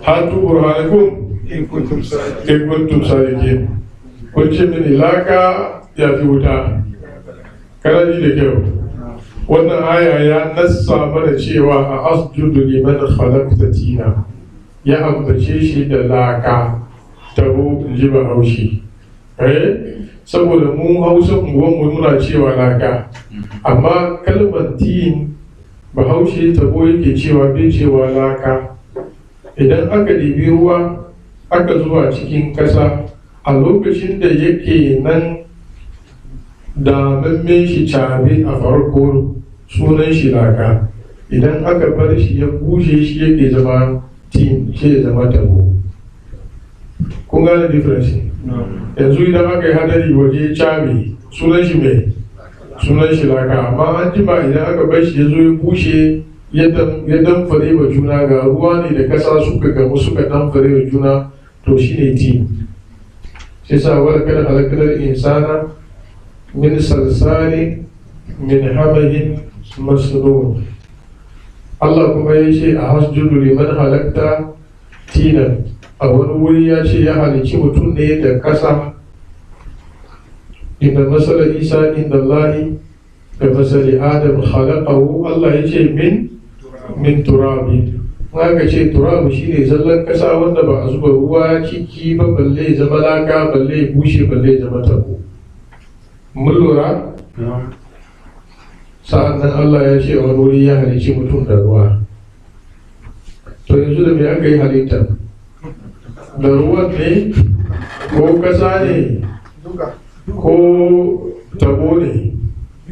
Hatu burhanakum in kuntum sadiqin. Kun ce mini laka ya fi wuta. Kana ji da kyau. Wannan aya ya nassa mana cewa a asjudu liman khalaqta tina. Ya ambace shi da laka tabo ji ba haushi. Saboda mu Hausa unguwanmu muna cewa laka. Amma kalmar tin bahaushe tabo yake cewa bai cewa laka. Idan aka ɗibi ruwa aka zuwa cikin ƙasa a lokacin da yake nan da mammen shi cabe a farko sunan shi laka, idan aka bar shi ya bushe shi yake zama tin, shi ya zama tabo. Kun gane difference? Yanzu idan aka yi hadari waje cabe sunan shi mai sunan shi laka, amma an jima idan aka bar shi ya zo ya bushe ya damfare wa juna, ga ruwa ne da kasa suka gamu suka damfare wa juna, to shi ne tin. Sai sa wala kada halakalar insana min salsali min hamahin masnun. Allah kuma ya ce a hasjudu liman halakta tinan. A wani wuri ya ce ya halicci mutum ne da kasa. Inda masala Isa inda Allahi da masali Adam khalaqahu, Allah ya ce min turabi. Aka ce turabi shine zallan kasa wanda ba a zuba ruwa ciki ba, balle zama laka, balle bushe, balle zama tabo. Mun lura? Sa'an nan Allah ya ce wani wuri ya halicci mutum da ruwa. To yanzu da me aka yi halitta? Da ruwan ne ko kasa ne ko tabo ne?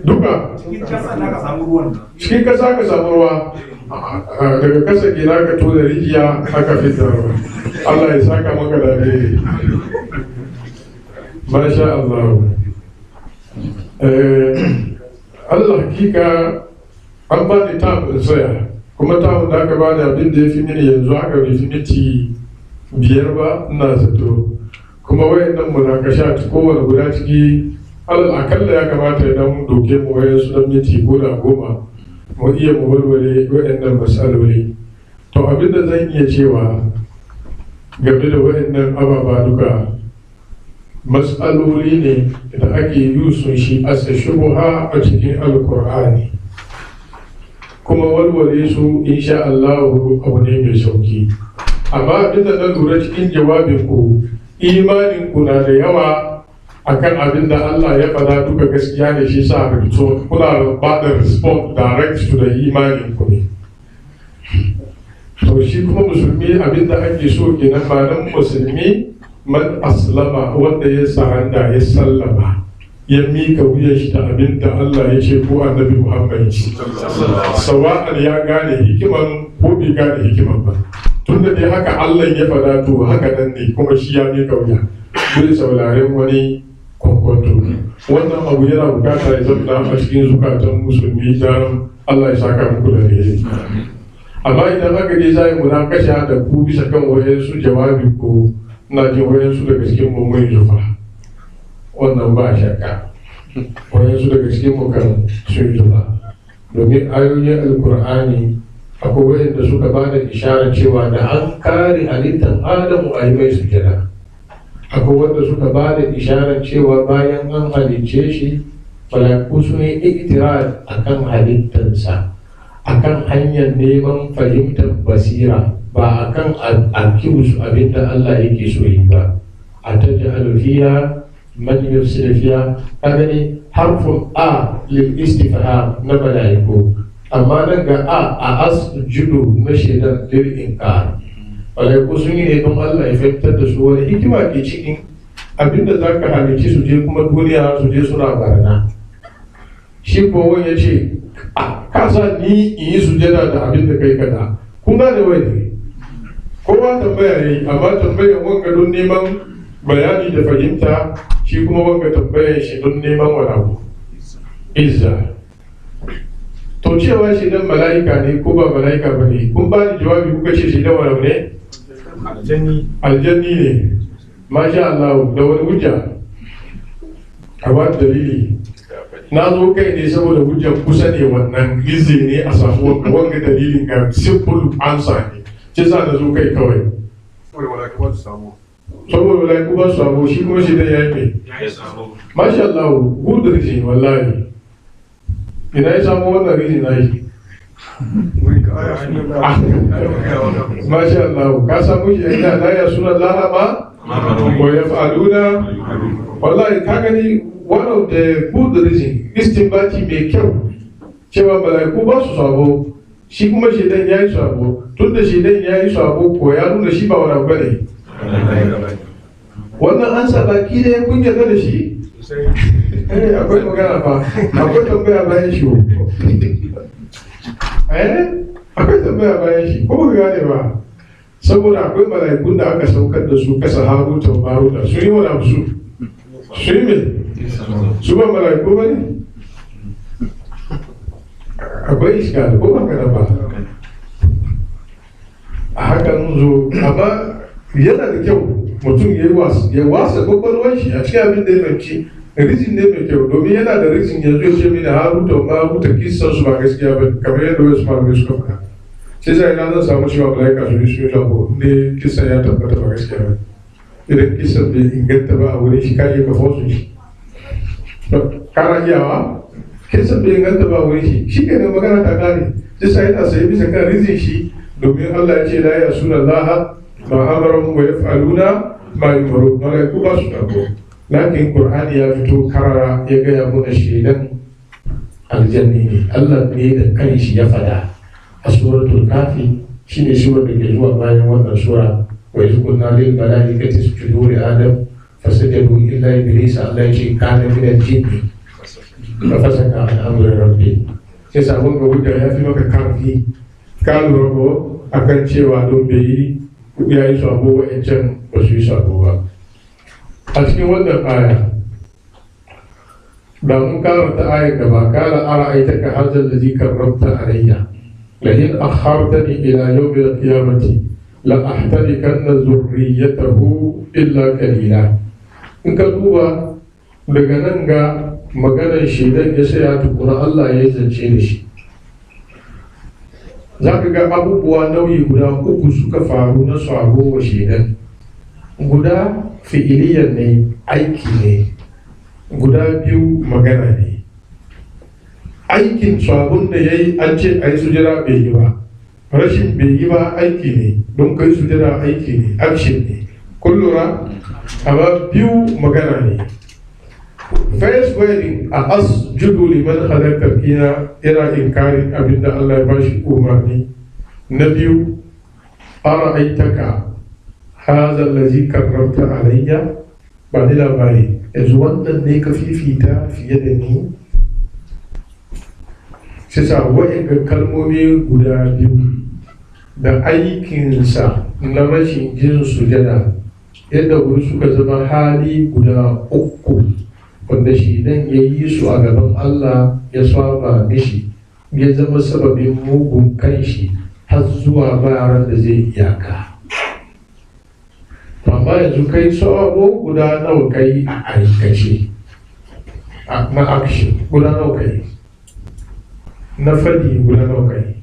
Duka cikin kasa ka samu ruwa, daga kasa ke ka tona rijiya aka fitar ruwa. Allah ya saka maka da alheri. Masha Allah. Allah hakika an ba ni tamun tsaya, kuma tamun da aka ba ni abin da ya fi mini yanzu aka bai fi miti 5 ba ina zato. Kuma wayannan munakasha kowane guda ciki akalla ya kamata idan doke mu wayan su dan miti ko da 10 mu iya mu walwale wayannan masaloli. To abin da zan iya cewa game da wayannan ababa duka mas'aloli ne da ake yusun shi asa shubha a cikin alkur'ani, kuma walwale su insha Allah abu ne mai sauki. Amma abin da na lura cikin jawabin ku, imanin ku na da yawa akan abin da Allah ya faɗa duka gaskiya ne, shi sa ka fito kuna ba da response direct to the imanin ku ne. To shi kuma musulmi abin da ake so kenan, ba nan musulmi man aslama wanda ya saranda ya sallama ya mika wuyan shi da abin da Allah ya ce ko annabi Muhammad sawa'an ya gane hikiman ko bai gane hikiman ba, tunda dai haka Allah ya faɗa to haka nan ne kuma shi ya mika wuya, bai sauraren wani kwankwanto. Wannan abu yana bukata ya zama a cikin zukatan musulmi don Allah ya saka muku da alheri. Amma idan aka je za yi munakasha da ku bisa kan wayansu jawabi ko na jin wayansu daga cikin mu mun zufa, wannan ba shakka wayansu daga cikin mu kan sun zufa, domin ayoyin alkur'ani akwai wayanda suka ba da isharar cewa da an kare halittar Adamu a yi mai sujada, akwai wanda suka ba da isharar cewa bayan an halicce shi mala'iku sun yi iktirar akan halittarsa akan hanyar neman fahimtar basira, ba akan alkibusu abinda Allah yake so yi ba. A ta ja'alu fiha man yufsidu fiha, kaga ne harfun a lil istifham na malaiku, amma nan ga a asjudu na shaidan lil inkar. Malaiku sun yi ne don Allah ya fahimtar da su wani hikima ke cikin abinda zaka halici su je kuma duniya su je suna barna. Shi ko wani ya ce kasa ni in yi sujada da abin da kai kada, kun gane wani kowa tambaya ne, amma tambayan wanga don neman bayani da fahimta, shi kuma wanga tambayan shi don neman wani abu izza. To cewa shi dan mala'ika ne ko ba mala'ika ba ne, kun ba ni jawabi kuka ce shi dan wani abu ne? Aljanni ne. Masha Allah, da wani hujja a ba dalili. Na zo kai ne saboda hujjar kusa ne, wannan izi ne a samu wanga dalilin ga simple answer ne, ce sa na zo kai kawai. Saboda mala'iku ba su samu, shi kuma shi dai ya yi mai. Masha Allah, good reason wallahi. Ina ya samu wannan reason na yi. Masha Allah, ka samu shi ina la ya suna lahama wa ya fa'aluna. Wallahi ka gani one of the good reason istinbati mai kyau cewa mala'iku ba su sabo, shi kuma shedan ya yi sabo, tun da shedan ya yi sabo ko ya nuna shi ba wani abu ne. Wannan an sa baki da ya kun yarda da shi? Akwai magana fa, akwai tambaya bayan shi. Akwai tambaya bayan shi, ko ba gane ba? Saboda akwai mala'ikun da aka saukar da su kasa Haruta wa Maruta, sun yi wani abu su yi mai? Su ba mala'iku ba ne? Akwai iska da ko baka ba? A hakan zo, amma yana da kyau mutum ya wasa kwakwalwar shi a cikin abin da ya fahimci rizin ne mai kyau, domin yana da rizin yanzu ya ce mini Haruta Maruta kisan su ba gaskiya ba, kamar yadda wasu malamai suka faɗa. Sai sai na zan samu cewa mala'ika su yi su yi labo ne kisan ya tabbata ba gaskiya ba. Idan kisan bai inganta ba a wurin shi kaje ka fosu shi. Kana iyawa? Kisan bai inganta ba a wurin shi ke nan magana ta kare. Sai sai yana sai bisa kan rizin shi, domin Allah ya ce la ya suna laha ma amaran wa yaf'aluna ma yumaru. Malaiku ba su tabo. Lakin Qur'ani ya fito karara ya gaya mana shaidan aljanni ne. Allah ne da kanshi ya fada a suratul kafi, shine surar da ke zuwa bayan wannan sura. Wa iz qulna lil malaikati isjudu li adam fasajadu illa iblis, Allah ya ce kana min al-jinni fa fasaka an amri rabbi. Sai sabon ga wuta ya fi maka karfi ka lura ko akan cewa don bai yi ya yi sabo wa'ancan ba su yi sabo ba. A cikin wannan aya da mun karanta ayar gaba, kala ara'aitaka hadha alladhi karramta alayya la in akhartani ila yawmi al-qiyamati la ahtanikanna zurriyatahu illa qalila. In ka duba daga nan ga maganar shaidan ya saya tukuna Allah ya zance da shi, za ka ga abubuwa nauyi guda uku suka faru na sabo wa shaidan. Guda fi'iliyar ne, aiki ne, guda biyu magana ne. aikin su abun da ya yi an ce a yi sujada bai yi ba, rashin bai yi ba aiki ne, don kai sujada aiki ne, action ne, kun lura? Amma biyu magana ne. First wedding a asjudu liman halakta yana inkarin abinda Allah ya bashi umarni. Na biyu, ara'aitaka hadha allazi karramta alayya, ba ni labari yanzu wannan ne ka fifita fiye da ni. Sai sa wa'in kalmomi guda biyu da aikinsa na rashin jin sujada yadda wuri suka zama hali guda uku wanda shi dan ya yi su a gaban Allah ya saba mishi, ya zama sababin mugun kanshi har zuwa bayan da zai iyaka. Amma yanzu kai sabo guda nawa kai a aikace, na action guda nawa kai, na fadi guda nawa kai.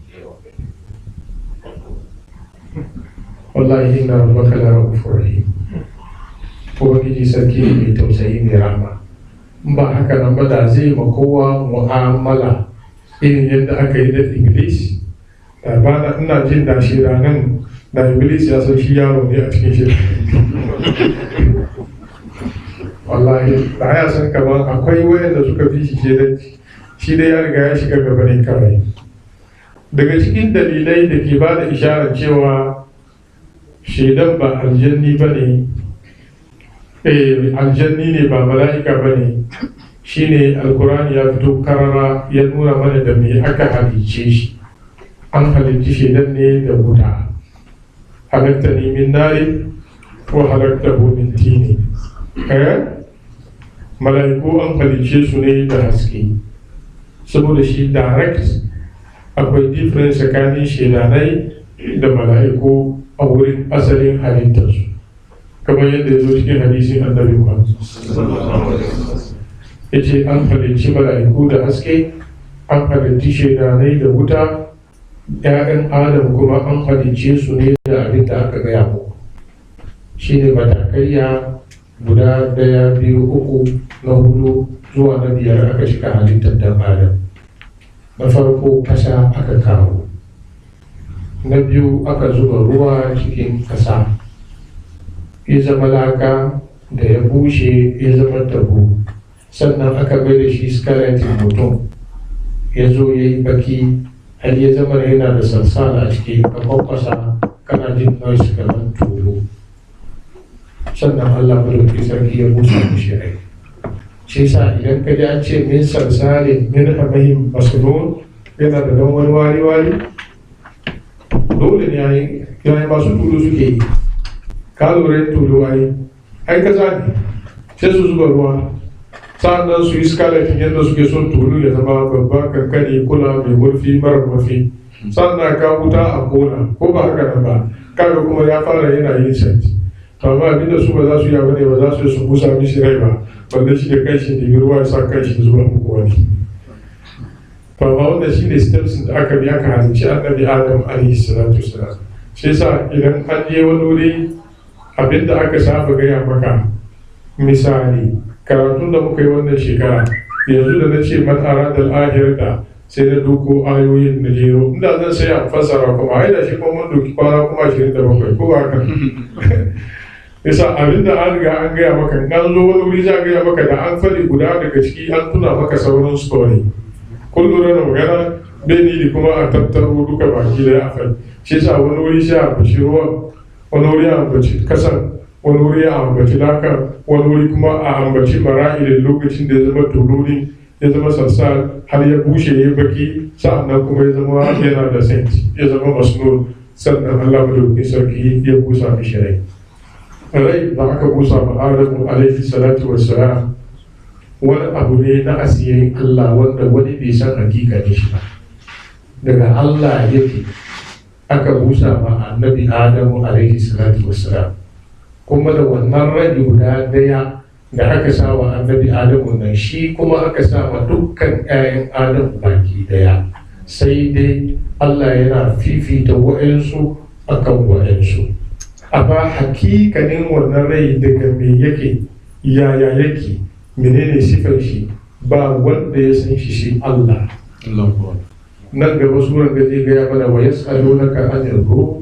Wallahi inna rabbaka la rahmanur rahim. Ubangiji sarki ne mai tausayi mai rahama. Ba haka nan ba da zai ma kowa mu'amala irin yadda aka yi da Iblis. Da ba na ina jin da shi ranan da Iblis ya san shi yaro ne a cikin shi. Wallahi da ya san kamar akwai wayanda suka fi shi shedanci, shi dai ya riga ya shiga gaba ne kawai. Daga cikin dalilai da ke ba da isharar cewa shedan ba aljanni ba ne, aljanni ne ba mala'ika ba ne, shi ne alkurani ya fito karara ya nuna mana da me aka halicce shi. An halicci shedan ne da wuta, halatta ne min nari ko halatta min tini. Mala'iku an halicce su ne da haske, saboda shi direct akwai difference tsakanin shedanai da mala'iku a wurin asalin halittarsu, kamar yadda ya zo cikin hadisin annabi Muhammad. Ya ce an halicci mala'iku da haske, an halicci shedanai da wuta, ‘ya'yan Adam kuma an halicce su ne da abin da aka gaya muku. Shi ne matakaiya guda 1, 2, 3 na 4 zuwa na 5 aka shiga halittar dan Adam. Na farko ƙasa aka kawo, na biyu aka zuba ruwa cikin ƙasa, ya zama laka da ya bushe ya zama tabo, sannan aka mai da shi skeleton mutum ya zo ya yi baki har ya zama yana da sansala a ciki, ka kwakwasa kana jin noise kamar tulu. Sannan Allah madaukakin sarki ya busa mishi rai. Shi sa idan ka ji an ce min salsalin min hamahin masnun yana da dan wani wari dole ne yayi masu tulu suke yi. Ka lura tulu ai kaza ne sai su zuba ruwa, sa'annan su yi skeleton yadda suke son tulu ya zama babba, kankani, kula, mai murfi, mara murfi, sannan ka wuta a kona ko ba haka nan ba, kaga kuma ya fara yana yin santi. To amma abinda su ba za su yi abu ne, ba za su yi su busa mishi rai ba, wanda shi da kanshi da ruwa ya sa kanshi zuwa muku wani. To amma wanda shi ne steps da aka bi aka halicci annabi Adam alaihi salatu wasalam. Shi yasa idan an je wani wuri abinda aka saba gaya maka, misali karatun da muka yi wannan shekara, yanzu da na ce man arada al-akhirata sai na doko ayoyin na jero, inda zan sai a fassara kuma ai da shi kuma mun doki kwana kuma 27 ko ba haka. Yasa abinda an riga an gaya maka, an zo wani wuri za a gaya maka da an faɗi guda daga ciki an tuna maka sauran story. Kun lura da magana bai ni da kuma a tattaro duka baki da a faɗi. Shi yasa wani wuri sai a ambaci ruwan, wani wuri a ambaci kasan, wani wuri a ambaci lakan, wani wuri kuma a ambaci mara'ilin lokacin da ya zama tuluri, ya zama sassal har ya bushe ya baki, sa'annan kuma ya zama yana da saint, ya zama masnun, sannan Allah madaukakin sarki ya busa mishi rai. Rai da aka busa ma Adamu alaihi salatu wassalam wani abu ne na asirin Allah wanda wani bai san hakika ne shi ba. Daga Allah yake aka busa ma annabi Adamu alaihi salatu wassalam, kuma da wannan rai guda daya da aka sa wa annabi Adamu nan, shi kuma aka sa wa dukkan 'ya'yan Adamu baki daya. Sai dai Allah yana fifita wa'ansu akan wa'ansu. Amma hakikanin wannan rai daga me yake, yaya yake, menene sifar shi, ba wanda ya san shi Allah. nan gaba suran da zai gaya mana wa yas'alunaka anir ruh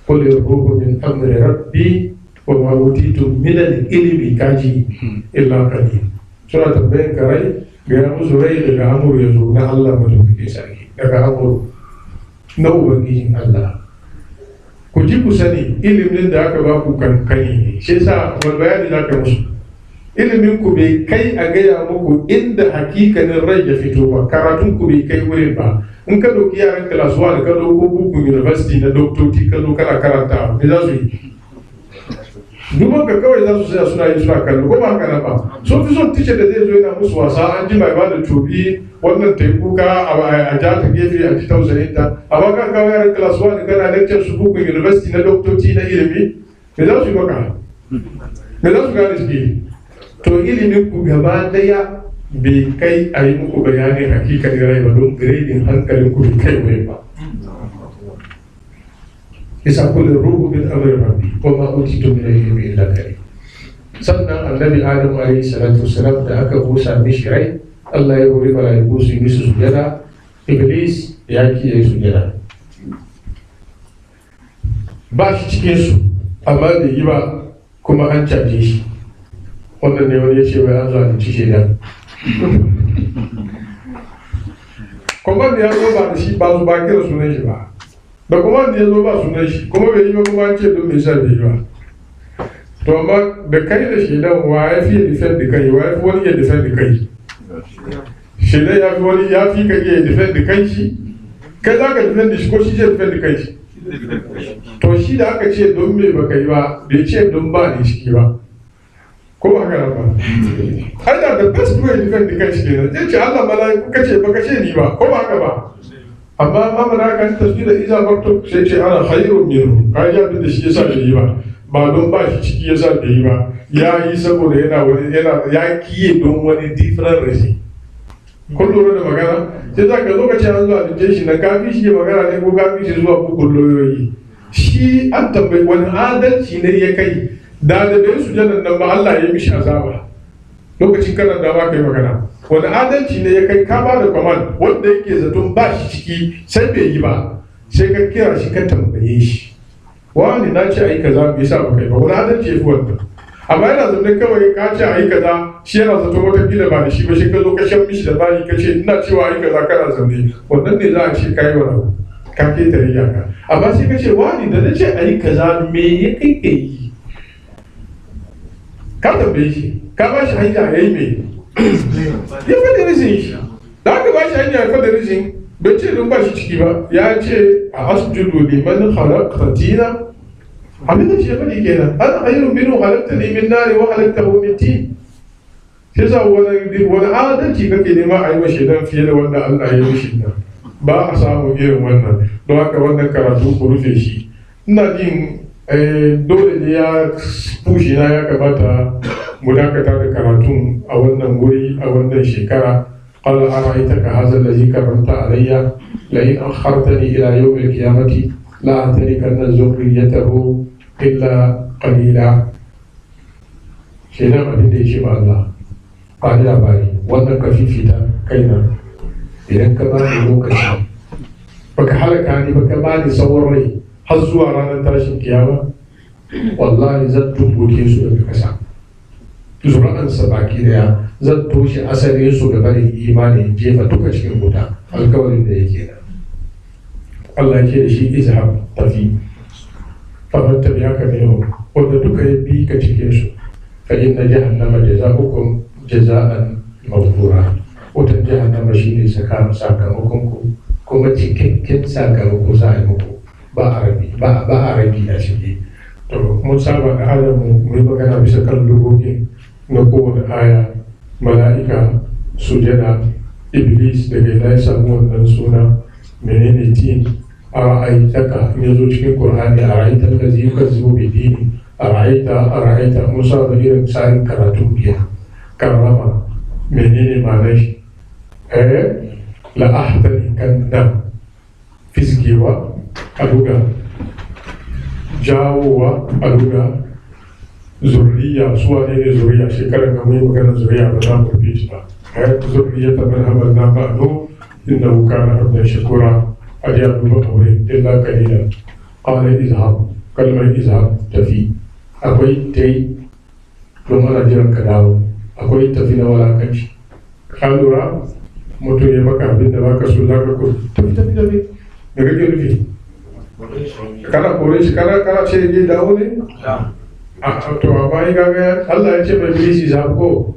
qul ar-ruhu min amri rabbi wa ma utitum min al-ilmi kaji illa qalil suna tambayan ka rai gaya musu rai daga amur ya zo na Allah madaukake sarki daga amur na ubangijin Allah ku ji ku sani ilimin da aka ba ku kankani ne shi yasa wani bayani za ka musu ilimin ku bai kai a gaya muku inda hakikanin rai ya fito ba karatun ku bai kai wurin ba in ka ɗauki yaran class 1 ka ɗauko bukun university na doktoci ka zo kana karanta me za su yi duban ka kawai za su tsaya suna yi suna kallo ko ba haka nan ba sun fi son tishe da zai zo yana musu wasa an ji mai bada tobi wannan ta yi kuka a ja ta gefe a ji tausayin ta amma kan kawo yaran class 1 kana lecture su bukun university na doktoci na ilimi me za su yi maka me za su gane suke to ilimin ku gaba daya bai kai a yi muku bayanin hakikanin rai ba don grading hankalin ku bai kai wai ba isa kullu ruhu min amri rabbi wa ma utitu min ilmi illa qalil sannan annabi adam alayhi salatu wasalam da aka busa mishi rai Allah ya hori malaiku su yi musu sujada iblis ya kiyaye sujada ba shi cikin su amma bai yi ba kuma an caje shi wannan ne wani ya ce wai an zalunci shaidan kuma da ya zo ba da shi ba su ba kira sunan shi ba da kuma da ya zo ba sunan shi kuma bai yi ba kuma an ce don me sa bai yi ba to amma da kai da shaidan wa ya fi defend da kai wa ya fi wani ya defend da kai shaidan ya fi wani ya fi ka iya defend da kai shi kai za ka defend da shi ko shi zai defend da kai shi to shi da aka ce don me ba kai ba bai ce don ba ne ciki ba ko ba haka ba ai da the best way defend the kai shi ne zai ce Allah malaiku kace ba kace ni ba ko ba haka ba amma ma malaka ta tasbih da iza bakto sai ce ana khairun minhu kai ya bi da shi yasa bai yi ba don ba shi ciki yasa bai yi ba ya yi saboda yana ya kiye don wani different reason kun lura da magana sai za ka zo ka ce an zuwa da shi na kafi shi magana ne ko kafi shi zuwa bukun lauyoyi shi an tambayi wani adalci ne ya kai da bai sujadan nan ba Allah ya mishi azaba lokacin kana da ba kai magana wani adalci ne ya kai ka ba da command wanda yake zaton ba shi ciki sai bai yi ba sai ka kira shi ka tambaye shi wani na ce ayi kaza bai sa ba kai ba wani adalci ya fi wannan amma yana zaton kawai ka ce ayi kaza shi yana zaton wata kila ba da shi ba shi ka zo ka shan mishi da bani ka ce ina cewa ayi kaza kana zaune wannan ne za a ce kai wani abu ka ketare iyaka amma sai ka ce wani da na ce ayi kaza me ya kai ka yi ka tambaye shi ka ba shi hanya ya yi mai ya faɗi rishin shi da aka ba shi hanya ya faɗi rishin bai ce don ba shi ciki ba ya ce a asjudu liman khalaqtatina abin da shi ya faɗi kenan ana khairun minhu khalaqtani min nari wa khalaqtahu min tin sai sa wani adalci kake nema a yi mashi dan fiye da wanda Allah ya yi mishi nan ba a samu irin wannan don haka wannan karatu ku rufe shi ina jin dole ne ya fushi na ya kamata mu dakata da karatun a wannan wuri a wannan shekara qala ara'aytaka hadha alladhi karramta alayya la in akhartani ila yawm al-qiyamati la atarikanna zurriyatahu illa qalila kenan abin da yake ba Allah ba da labari wannan ka fifita kaina idan ka ba ni lokaci baka halaka ni baka ba ni tsawon rai har zuwa ranar tashin kiyama wallahi zan tumbuke su daga kasa zuri'ansa baki daya zan toshe asalin su da barin imani jefa duka cikin wuta alkawarin da yake da Allah ke da shi izhab tafi faman tabi'aka minhum wanda duka ya bi ka cikin su fa inna jahannama jazaa'ukum jazaa'an mawfura wata jahannama shine sakamakon ku kuma cikakken sakamako za a yi muku ba a rabi a ciki to mun saba da halin mu yi magana bisa kan lugogin na kowane aya mala'ika sujada iblis daga ina ya samu wannan suna menene tin a ra'aitaka in ya zo cikin qur'ani a ra'aitar da zai ka zo bi dini a ra'aita mun saba irin tsarin karatu biya karrama menene ma'anar shi la ahdani kanna fisgewa a buga jawowa a buga zurriya suwa ne zurriya shekarar ga mai magana zurriya ba za mu rufe shi ba zurriya ta man hamal na ba'do innahu kana abdan shakura a ya duba aure illa qalilan qala izhab kalmar izhab tafi akwai tai don ana jiran ka dawo akwai tafi na walakanci ka lura mutum ya maka abin da baka so zaka ko tafi da kake nufi kana kore shi kana ce ya dawo ne a to amma ya gaga Allah ya ce mai bilisi izhab ko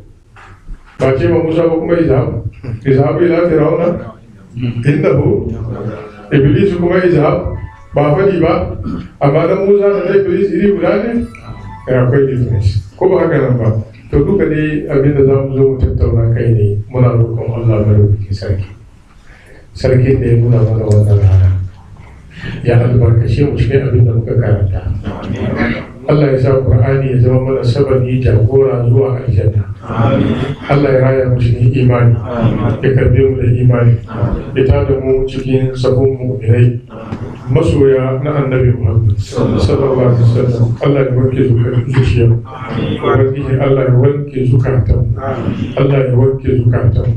ba ce ma Musa ba kuma izhab ila fir'auna innahu iblis kuma izhab ba fadi ba amma da Musa da iblis iri guda ne akwai difference ko ba haka nan ba to duka dai abin da za mu zo mu tattauna kai ne muna roƙon Allah madaukakin sarki da ya nuna mana wannan rana ya albarkace mu cikin abin da muka karanta Allah ya sa Qur'ani ya zama mana sababi jagora zuwa aljanna Allah ya raya mu cikin imani ya karbe mu da imani ya tada mu cikin sabon mu'minai masoya na annabi Muhammad sallallahu alaihi wasallam. Allah ya wanke zuciya ubangiji Allah ya wanke zukatan Allah ya wanke zukatan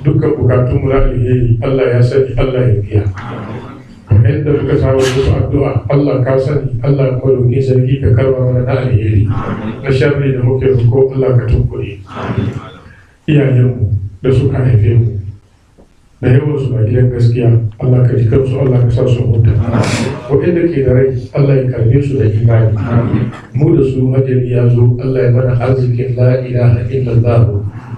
dukkan bukatun mu na alheri Allah ya sani Allah ya biya yadda muka samu musu addu'a Allah ka sani Allah kuma roƙi sarki ka karba mana na alheri na sharri da muke roƙo Allah ka tunkure iyayenmu da suka haife mu da yawan su na gidan gaskiya Allah ka ji kansu Allah ka sa su huta waɗanda ke da rai Allah ya karbe su da imani mu da su ajali ya zo Allah ya mana arzikin la ilaha illallah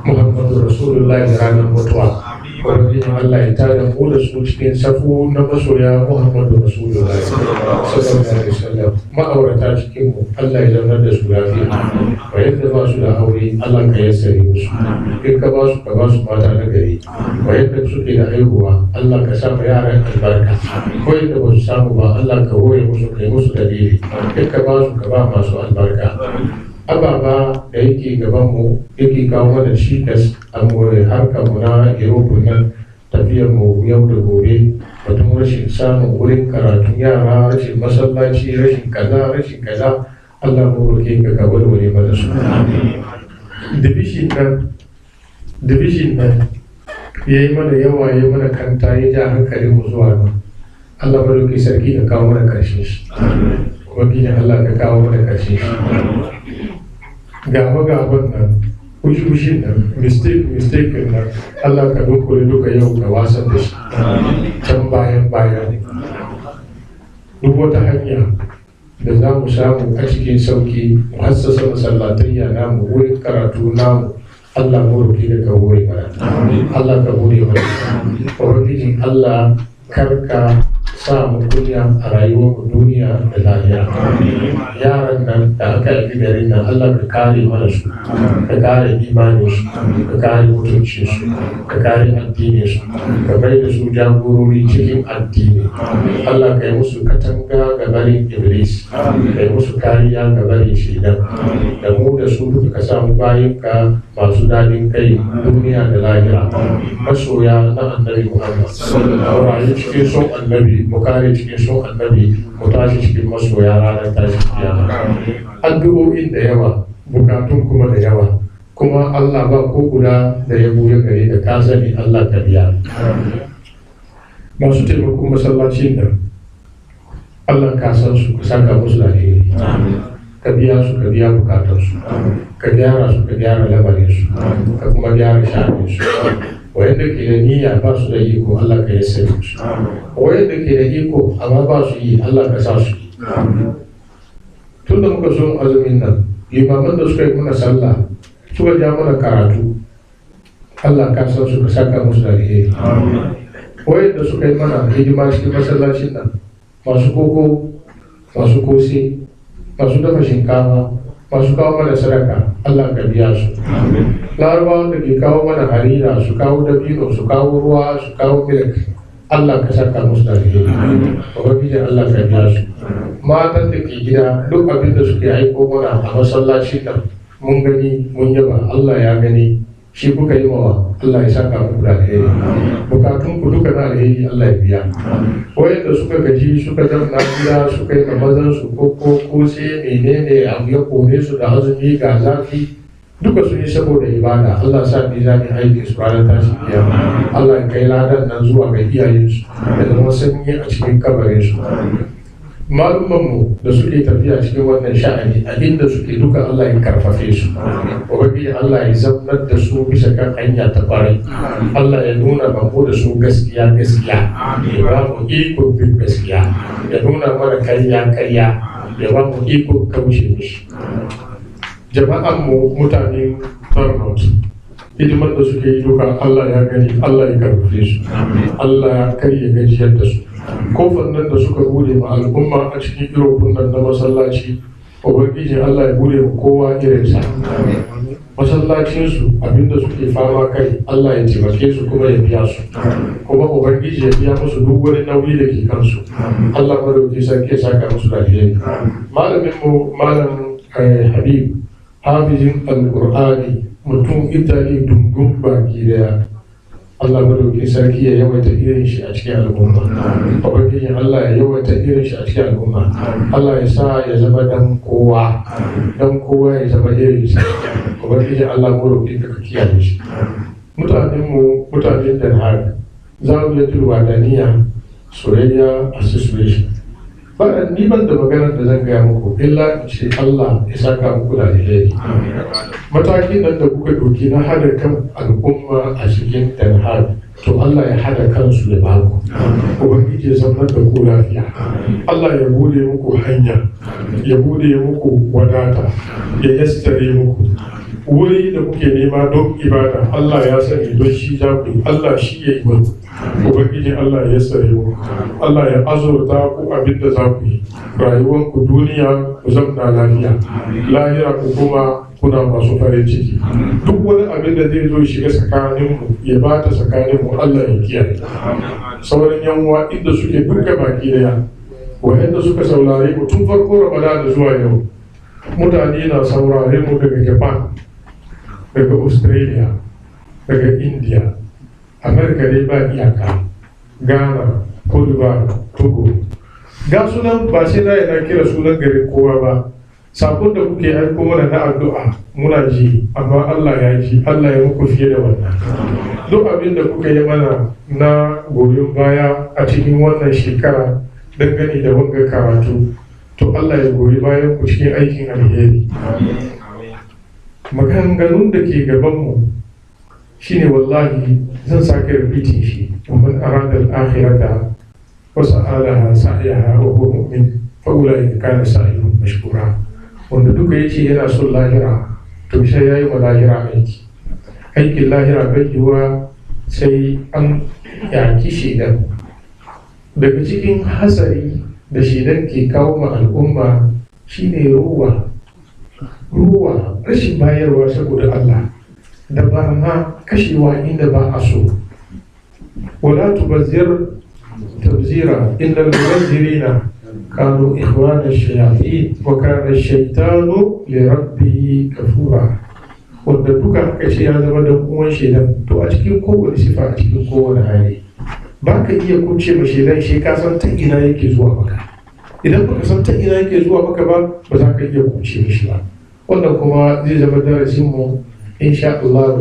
Muhammadu Rasulullahi da ranar mutuwa ubangijin Allah ya tada mu da su cikin safu na masoya Muhammadu Rasulullahi sallallahu alaihi wasallam ma'aurata cikin mu Allah ya zaunar da su lafiya wa yadda ba su da aure Allah ka yassare musu in ka ba su mata na gari wa yadda suke da haihuwa Allah ka sa yaran albarka ko yadda ba su samu ba Allah ka hore musu kai musu dalili in ka ba su ka ba masu albarka ababa da yake gabanmu yake kawo mana cikas a harkar mu na Europe nan tafiyar mu yau da gobe batun rashin samun wurin karatun yara rashin masallaci rashin kaza Allah mu roke ka walwale mana su division nan yayi mana yawa yayi mana kanta ya ja hankalin mu zuwa nan Allah mu roke sarki ka kawo mana karshen shi wakilin Allah ka kawo mana karshen shi gaba-gaban nan kushin nan mistake nan Allah ka dunkule duka yau ka wasan da shi can bayan duk wata hanya da za mu samu a cikin sauki mu hassasa masallatayya namu wurin karatu namu Allah mu roƙi da ka hore mana Allah ka hore mana ubangijin Allah karka sa mu kunya a rayuwar duniya da lahira yaran nan da aka yi garin nan Allah ka kare mana su ka kare imanin su ka kare mutuncin su ka kare addinin su ka bai da su jagorori cikin addini Allah ka yi musu katanga ga barin iblis ka yi musu kariya ga barin shaidan da mu da su duka ka samu bayan ka masu dadin kai duniya da lahira masoya na annabi Muhammad rayu cikin son annabi mu kare cikin son annabi mu tashi cikin masoya ranar tashi kiyama addu'o'in da yawa bukatun kuma da yawa kuma Allah ba ko guda da ya buya gare da ka sani Allah ka biya masu taimakon masallacin nan Allah ka san su ka saka musu alheri ka biya su ka biya bukatunsu ka gyara su ka gyara lamarinsu ka kuma gyara sha'aninsu wayanda ke da niyya ba su da iko Allah ka yassare su wayanda ke da iko amma ba su yi Allah ka sa su yi tun da muka so azumin nan limaman da suka yi mana sallah suka ja mana karatu Allah ka san su ka saka musu da alheri wayanda suka yi mana hidima cikin masallacin nan masu koko masu kose masu dafa shinkafa masu kawo mana sadaka Allah ka biya su larabawan da ke kawo mana harira su kawo dabino su kawo ruwa su kawo milk Allah ka saka musu da alheri ubangiji Allah ka biya su matan da ke gida duk abin da suke aiko mana a masallaci nan mun gani mun yaba Allah ya gani shi kuka yi mawa Allah ya saka muku da alheri bukatun ku duka na alheri Allah ya biya wayanda suka gaji suka zanna gida suka yi mazan su ko sai menene abu ya kome su da azumi ga zafi duka sun yi saboda ibada. Allah sa ni za mu aiki su ranar tashi kiyama. Allah ya kai ladan nan zuwa ga iyayensu da zama sanyi a cikin kabarinsu. Malumanmu da suke tafiya cikin wannan sha'ani a inda suke duka Allah ya karfafe su. Ubangiji Allah ya zaunar da su bisa kan hanya ta kwarai. Allah ya nuna bambo da su gaskiya ya ba mu iko bin gaskiya, ya nuna mana karya ya ba mu iko kaushe mishi. Jama'anmu mutanen Tarnot, hidimar da suke yi duka Allah ya gani, Allah ya karfafe su, Allah ya karya gajiyar da su. Kofar nan da suka bude ma al'umma a cikin irofin nan na masallaci, Ubangiji Allah ya bude ma kowa irinsa. Masallacinsu abinda suke fama kai Allah ya taimake su kuma ya biya su, kuma Ubangiji ya biya musu duk wani nauyi da ke kansu. Allah madauki sarki ya saka musu da alheri. Malaminmu Malam Habib hafizin alƙur'ani mutum Italy dungun baki daya. Allah madauki sarki ya yawaita irin shi a cikin al'umma. Ubangiji Allah ya yawaita irin shi a cikin al'umma. Allah ya sa ya zama dan kowa ya zama irin shi. Ubangiji Allah madauki ka kiyaye shi. Mutanen Den Haag, Zawiyatul Wadaniya Soyayya Association. Ni ban da maganar da zan gaya muku illa in ce Allah ya saka muku da alheri. Matakin nan da kuka doki na hada kan al'umma a cikin Den Haag, to Allah ya hada kansu ya baku. Ubangiji ya zama da ku lafiya. Allah ya bude muku hanya, ya bude muku wadata, ya yassare muku. Wuri da kuke nema don ibada, Allah ya sani don shi za ku yi, Allah shi ya yi muku. Ubangiji Allah ya yassare muku. Allah ya azurta ku abin da za ku yi. Rayuwanku duniya ku zamna lafiya, lahira ku kuma kuna masu farin ciki. Duk wani abin da zai zo shiga tsakaninmu ya bata tsakaninmu Allah ya kiyaye. Sauran yan uwa inda suke duka baki daya, wayanda suka saurare mu tun farko Ramadan da zuwa yau, mutane na saurare mu daga Japan, daga Australia, daga India, America dai ba iyaka, Ghana, Cote d'Ivoire, Togo. Ga sunan ba sai na kira sunan garin kowa ba. Sakon da kuke aiko mana na addu'a muna ji, amma Allah ya ji, Allah ya muku fiye da wannan. Duk abin da kuka yi mana na goyon baya a cikin wannan shekara dangane da wanga karatu, to Allah ya goyi bayan ku cikin aikin alheri. Maganganun da ke gabanmu shine wallahi zan sake repeating shi. ومن أراد الآخرة وسألها سعيها وهو مؤمن فأولئك كان سعيهم مشكورا. wanda duka yace yana son lahira to sai yayi ma lahira aiki. Aikin lahira bai yiwa sai an yaki shedan. Daga cikin hasari da shedan ke kawo ma al'umma shine ruwa, rashin bayarwa saboda Allah, da barna, kashewa inda ba a so. Wala tubazzir tabzira innal mubazzirina كانوا إخوان الشياطين وكان الشيطان لربه كفورا. wanda duka aka ce ya zama dan uwan shedan, to a cikin kowane sifa, a cikin kowane hali ba ka iya kuce ma shedan shi ka san ta ina yake zuwa maka. Idan baka san ta ina yake zuwa maka ba za ka iya kuce mishi ba. Wannan kuma zai zama darasin mu insha Allah.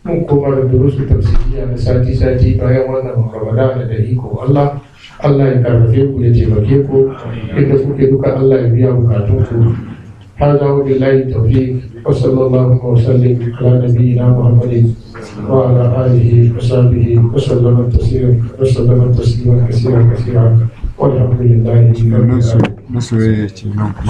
Mun koma da durusu tafsiriya na sati bayan wannan Ramadan da iko Allah. Allah ya karfafe ku ya taimake ku inda kuke duka Allah ya biya bukatunku. هذا وبالله التوفيق وصلى الله وسلم على نبينا محمد وعلى آله وصحبه وسلم تسليما كثيرا والحمد لله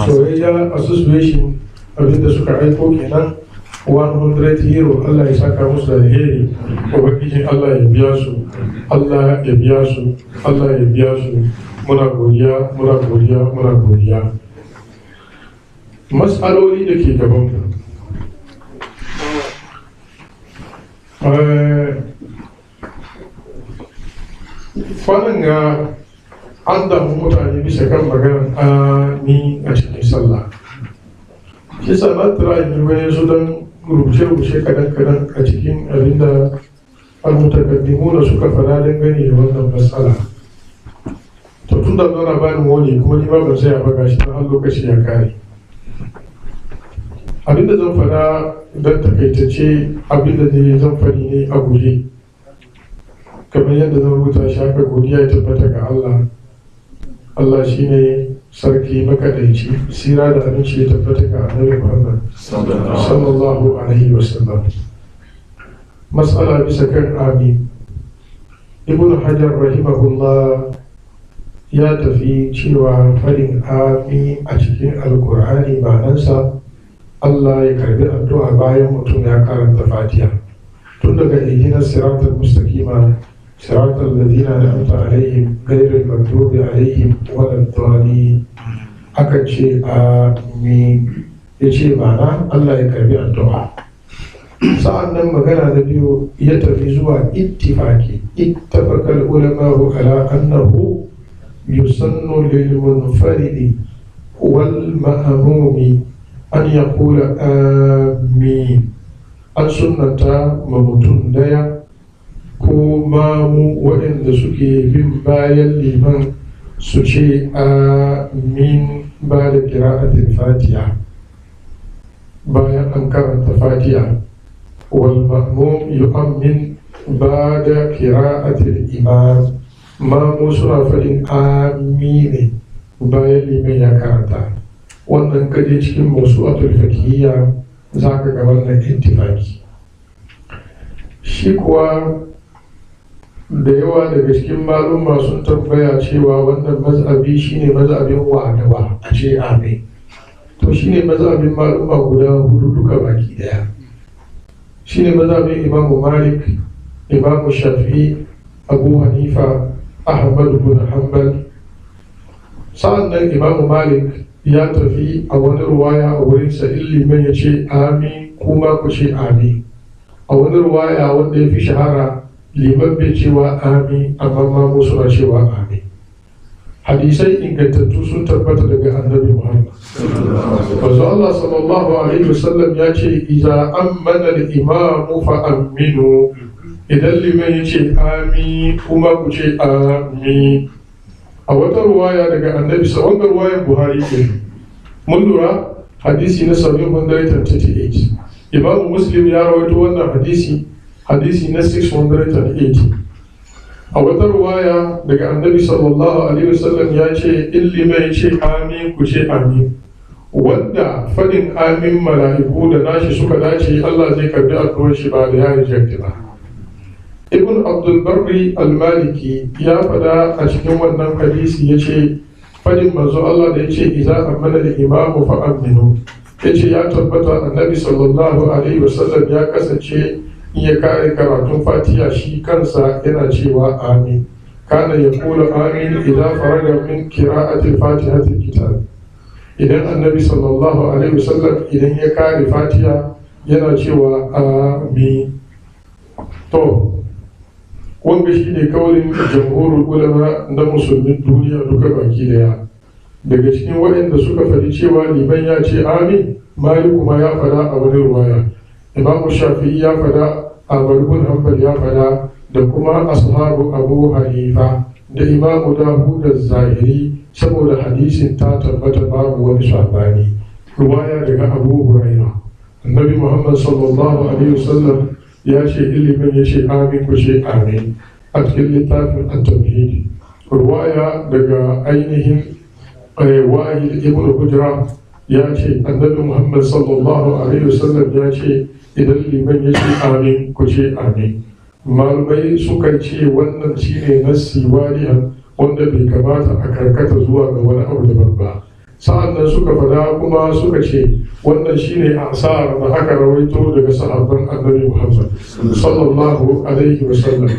Soyayya Association abinda suka aiko kenan 100 euro. Allah ya saka musu da alheri. Ubangiji Allah ya biya su, Allah ya biya su, Allah ya biya su. Muna godiya. Mas'aloli da ke gaban mu, kwanan ga an damu mutane bisa kan maganar ni a cikin sallah. Shi sannan tura yi wani su don rubuce kadan a cikin abinda al-mutakaddimu da suka fara dangane da wannan matsala. To tun da zana bani wani kuma ni ba ban sai a baga shi har lokaci ya kare. abinda zan fada don takaitacce abinda ne zan fadi ne a guje kamar yadda zan rubuta shi haka godiya ya tabbata ga Allah. Allah shine sarki makadaici, sira da aminci ya tabbata ga Annabi Muhammad sallallahu alaihi wasallam. Mas'ala bisa kan amin. Ibn Hajar rahimahullah ya tafi cewa faɗin amin a cikin alkur'ani ma'anansa Allah ya karbi addu'a bayan mutum ya karanta Fatiha. Tun daga ihdinas siratal mustaqima siratal ladina an'amta alaihim ghayril maghdubi alaihim waladdallin, aka ce amin, yace ma'ana Allah ya karbi addu'a. Sa'an nan magana na biyu ya tafi zuwa ittifaqi, ittafaqal ulama'u ala annahu yusannu lil munfaridi wal ma'mumi an yaqula amin. An sunnata ma mutum daya ko mamu waɗanda suke bin bayan liman su ce amin ba da kira'atin Fatiha bayan an karanta Fatiha, wal ma'mum yu'ammin ba da kira'atin imam. Mamu suna faɗin amine bayan liman ya karanta. Wannan kaje cikin mawsu'atul fiqhiyya za ka ga wannan ittifaqi. Shi kuwa da yawa daga cikin malumma sun tambaya cewa wannan mazhabi shine mazhabin wadawa a ce amin. To shine mazhabin malumma guda hudu duka baki daya. Shine mazhabin Imam Malik, Imam Shafi'i, Abu Hanifa, Ahmad bin Hanbal. Sa'annan Imam Malik ya tafi a wani ruwaya a wurinsa ilimin ya ce amin kuma ku ce amin. A wani ruwaya wanda ya fi shahara liman bai cewa amin amma mamu suna cewa amin. Hadisai ingantattu sun tabbata daga Annabi Muhammad. Wanzu Allah sallallahu alaihi wasallam ya ce iza ammana al-imamu fa aminu. Idan liman ya ce amin kuma ku ce amin. A wata ruwaya daga Annabi sallallahu ruwayan Buhari ke. Mun lura hadisi na 738. Imam Muslim ya rawaito wannan hadisi na 680. A wata ruwaya daga Annabi sallallahu alaihi wasallam ya ce illi mai ce amin ku ce amin. Wanda fadin amin mala'iku da nashi suka dace Allah zai karbi addu'ar shi ba da ya reject ba. Ibn Abdul Barri al-Maliki ya fada a cikin wannan hadisi ya ce fadin manzo Allah da ya ce idza amana al-imamu fa aminu. Yace ya tabbata Annabi sallallahu alaihi wasallam ya kasance ya kare karatun Fatiha shi kansa yana cewa amin. Kana ya kula amin idan faraga min qira'atil Fatihatil kitab. Idan Annabi sallallahu alaihi wasallam idan ya kare Fatiha yana cewa amin. To wanda shi ne kaulin jamhurul ulama na musulmin duniya duka baki daya. Daga cikin waɗanda suka faɗi cewa liman ya ce amin, Malik kuma ya faɗa a wani ruwaya. Imam Shafi'i ya faɗa, Ahmad bin Hanbal ya faɗa, da kuma ashabu Abu Hanifa da Imam Dawud az-Zahiri, saboda hadisin ta tabbata babu wani sabani. Ruwaya daga Abu Hurairah. Annabi Muhammad sallallahu alaihi wasallam ya ce ilimin ya ce amin ku ce amin a cikin littafin at-tauhid. Ruwaya daga ainihin Wa'il ibn Hujra ya ce Annabi Muhammad sallallahu alaihi wasallam ya ce idan liman ya ce amin ku ce amin. Malamai suka ce wannan shine nassi walihan wanda bai kamata a karkata zuwa ga wani abu daban ba. Sa'an nan suka fada kuma suka ce wannan shine asar da aka rawaito daga sahabban Annabi Muhammad sallallahu alaihi wasallam.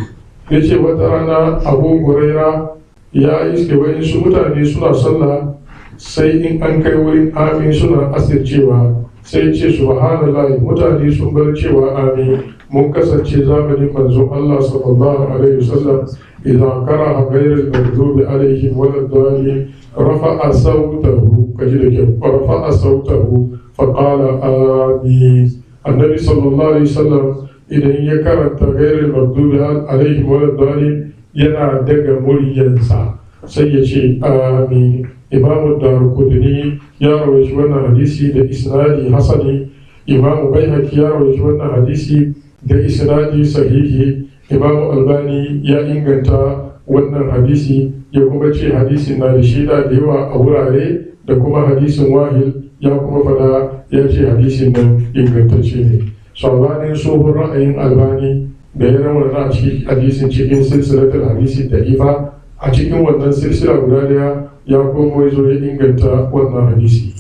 Yace wata rana Abu Huraira ya iske waɗansu mutane suna sallah, sai in an kai wurin amin suna asircewa, sai ce subhanallah, mutane sun bar cewa amin. Mun kasance zamanin manzon Allah sallallahu alaihi wasallam idan qara'a ghayril maghdubi alaihim waladdallin rafa'a sautahu, kaji da kyau, rafa'a sautahu fa qala amin. Annabi sallallahu alaihi wasallam idan ya karanta ghayril maghdubi alaihim waladdallin yana daga muryansa sai ya ce amin. Imamu Darqutni ya rawaito wannan hadisi da isnadi hasani Imam Baihaqi ya rawaito wannan hadisi da isnadi sahihi. Imam Albani ya inganta wannan hadisi ya kuma ce hadisin na da shaida da yawa a wurare, da kuma hadisin Wahil ya kuma fada ya ce hadisin nan ingantacce ne. Sabanin tsohon ra'ayin Albani da ya rawana a cikin hadisin cikin silsilatul hadisi da ifa, a cikin wannan silsila guda daya ya komo ya zo ya inganta wannan hadisi.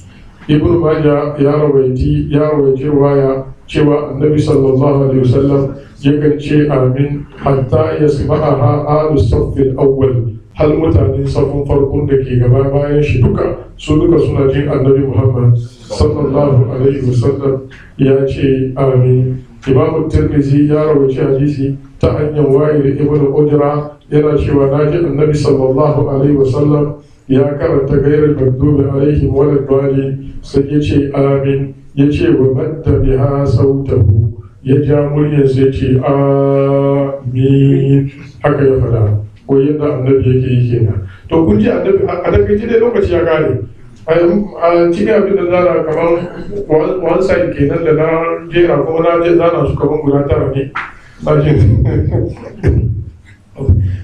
Ibn Majah ya rawaiti riwaya cewa annabi sallallahu alaihi wasallam yakan ce amin hatta yasma'aha ahlu saffil awwal, hal mutanen safin farkon da ke gaba bayan shi duka suna jin annabi Muhammad sallallahu alaihi wasallam ya ce amin. Imam Tirmidhi ya rawaci hadisi ta hanyar Wa'il ibn Ujra yana cewa naji annabi sallallahu alaihi wasallam ya karanta gairar magdubi alaihim walad dali, sai ya ce amin, ya ce wa madda biha sautahu, ya ja muryar sai ce amin, haka ya fada ko yadda annabi yake yi kenan. To kun ji annabi a takaice dai lokaci ya kare a cikin abin da zara kamar one side kenan da na jera kuma na zana su kamar guda tara ne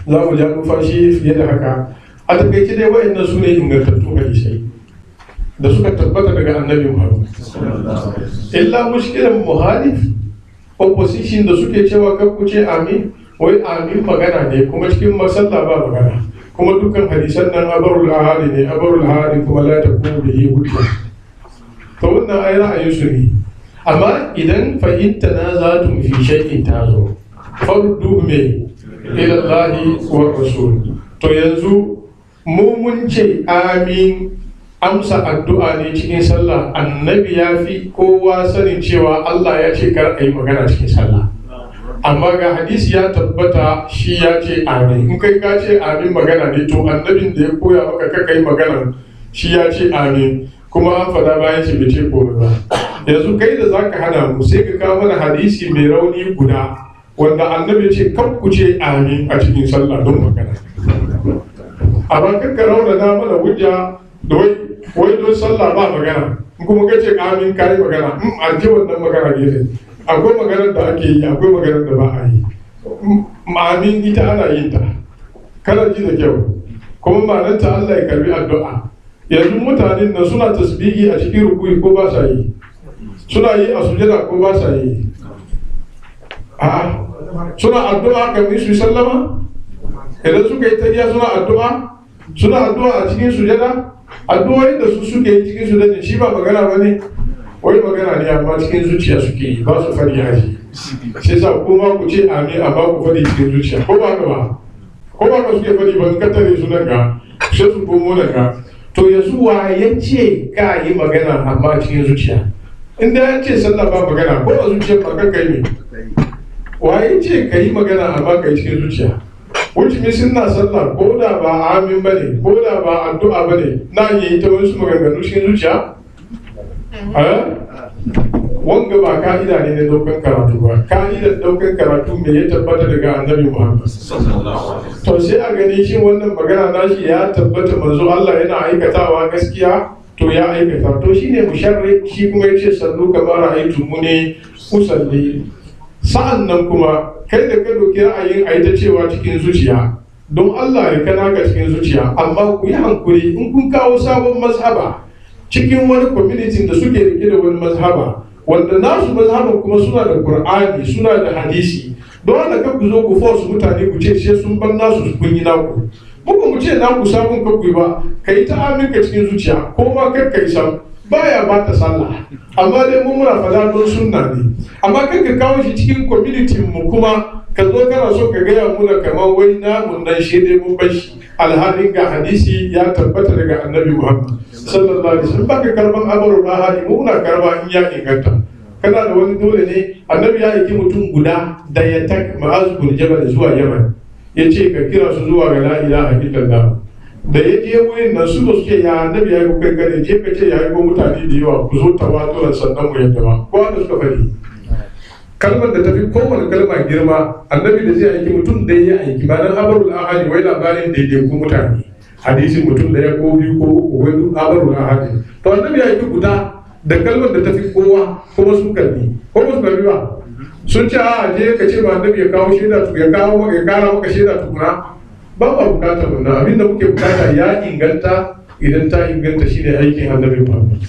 za mu ja nufashi fiye da haka. A takaice dai wa'annan su ne ingantattu hadisai da suka tabbata daga annabi Muhammad. Illa mushkilan muhalif opposition da suke cewa kan ku ce amin, wai amin magana ne kuma cikin masalla ba magana, kuma dukkan hadisan nan abarul ahadi ne, abarul ahadi kuma la takunu bihi hujja. To wannan ai ra'ayin su ne, amma idan fahimta na za tu fi shay'in tazo fardu me ila Allah wa rasul. To yanzu mu mun ce amin amsa addu'a ne cikin sallah, annabi ya fi kowa sanin cewa Allah ya ce kar a yi magana cikin sallah, amma ga hadisi ya tabbata shi ya ce amin. In kai ka ce amin magana ne, to annabin da ya koya maka ka kai magana shi ya ce amin, kuma an fada bayan shi bai ce komai ba. Yanzu kai da zaka hana mu sai ka kawo mana hadisi mai rauni guda wanda annabi ce kan ku ce amin a cikin sallah don magana, amma kan ka raunana mana hujja da wai don sallah ba magana, in kuma ka ce amin ka yi magana, a je wannan magana gefe. Akwai maganar da ake yi, akwai maganar da ba a yi. Amin ita ana yin ta, kana ji da kyau, kuma ma'anarta Allah ya karbi addu'a. Yanzu mutanen nan suna tasbihi a cikin rukuyi ko ba sa yi, suna yi a sujada ko ba sa yi. A'a, suna addu'a kamar su sallama, idan suka yi tahiya suna addu'a a cikin sujada. Addu'o'in da su suke yi cikin sujada shi ba magana ba ne, wai magana ne amma cikin zuciya suke yi, ba su fadi haji. Sai sa kuma ku ce amin amma ku fadi cikin zuciya, ko ba ka suke fadi ba, in ka tare su nan ga sai su komo nan ga. To yanzu wa ya ce ka yi magana amma cikin zuciya? Inda ya ce sallah ba magana, ko a zuciya ba ka kai ne? Wa ya ce ka yi magana amma ka yi cikin zuciya? Wuce mai suna sallah ko da ba amin ba ne, ko da ba addu'a ba ne, na yi ta wasu maganganu cikin zuciya? Wanga ba ka'ida ne na daukan karatu ba, ka'idar daukan karatu mai ya tabbata daga annabi Muhammad. To sai a gani shi wannan magana nashi ya tabbata manzo Allah yana aikatawa gaskiya, to ya aikata, to shine musharri, shi kuma yace sallu kamar ra'aytu muni usalli. Sa'an nan kuma kai da ka doki ra'ayin a ta cewa cikin zuciya, don Allah ya kana ka cikin zuciya, amma ku yi hankuri in kun kawo sabon mazhaba cikin wani community da suke rike da wani mazhaba wanda nasu mazhaban kuma suna da Qur'ani, suna da hadisi, don haka kan ku zo ku force mutane ku ce sai sun bar nasu su kun yi naku. Muka mu ce naku sabon kakku ba, ka yi ta aminka cikin zuciya ko ma kar ka yi sam baya ba ta sallah, amma dai mun muna fada don sunna ne. Amma kan ka kawo shi cikin community mu kuma ka zo kana so ka gaya muna kamar wai namun nan shi dai mun bar shi, alhalin ga hadisi ya tabbata daga annabi Muhammad sallallahu alaihi wasallam. Baka karban abarul ahadi, mu muna karba in ya inganta. Kana da wani dole ne, annabi ya aiki mutum guda da ya tak Mu'az bin Jabal zuwa Yaman, ya ce ka kira su zuwa ga la ilaha illallah. Da ya je wurin nan su suke ya annabi ya yi kai gare, je ka ce ya yi ko mutane da yawa ku zo tawaturan sannan mu yadda ba, ko wanda suka faɗi kalmar da tafi kowane kalma girma, annabi da zai aiki mutum da ya aiki ba dan abarul ahadi wai labarin daidaiku mutane, hadisin mutum da ya ko biyu ko uku wai abarul ahadi. To annabi ya aiki guda da kalmar da ta fi kowa kuma sun karbi ko ba su karbi ba sun ce a je ka ce ba annabi ya kawo shaida ya kara maka shaida tukuna ba ba bukatar wannan abinda muke bukata ya inganta idan ta inganta shine aikin annabi Muhammad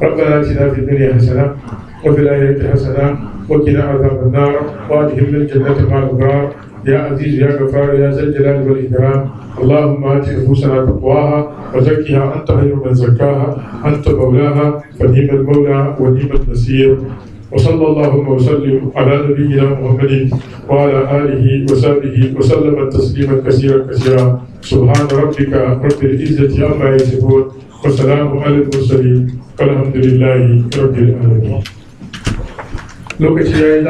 ربنا آتنا في الدنيا حسنة وفي الآخرة حسنة وقنا عذاب النار وادخلنا الجنة مع الأبرار يا عزيز يا غفار يا ذا الجلال والإكرام اللهم آت نفوسنا تقواها وزكها أنت خير من زكاها أنت مولاها فنعم المولى ونعم النصير وصلى اللهم وسلم على نبينا محمد وعلى آله وصحبه وسلم تسليما كثيرا سبحان ربك رب العزة عما يصفون وسلام على المرسلين والحمد لله رب العالمين.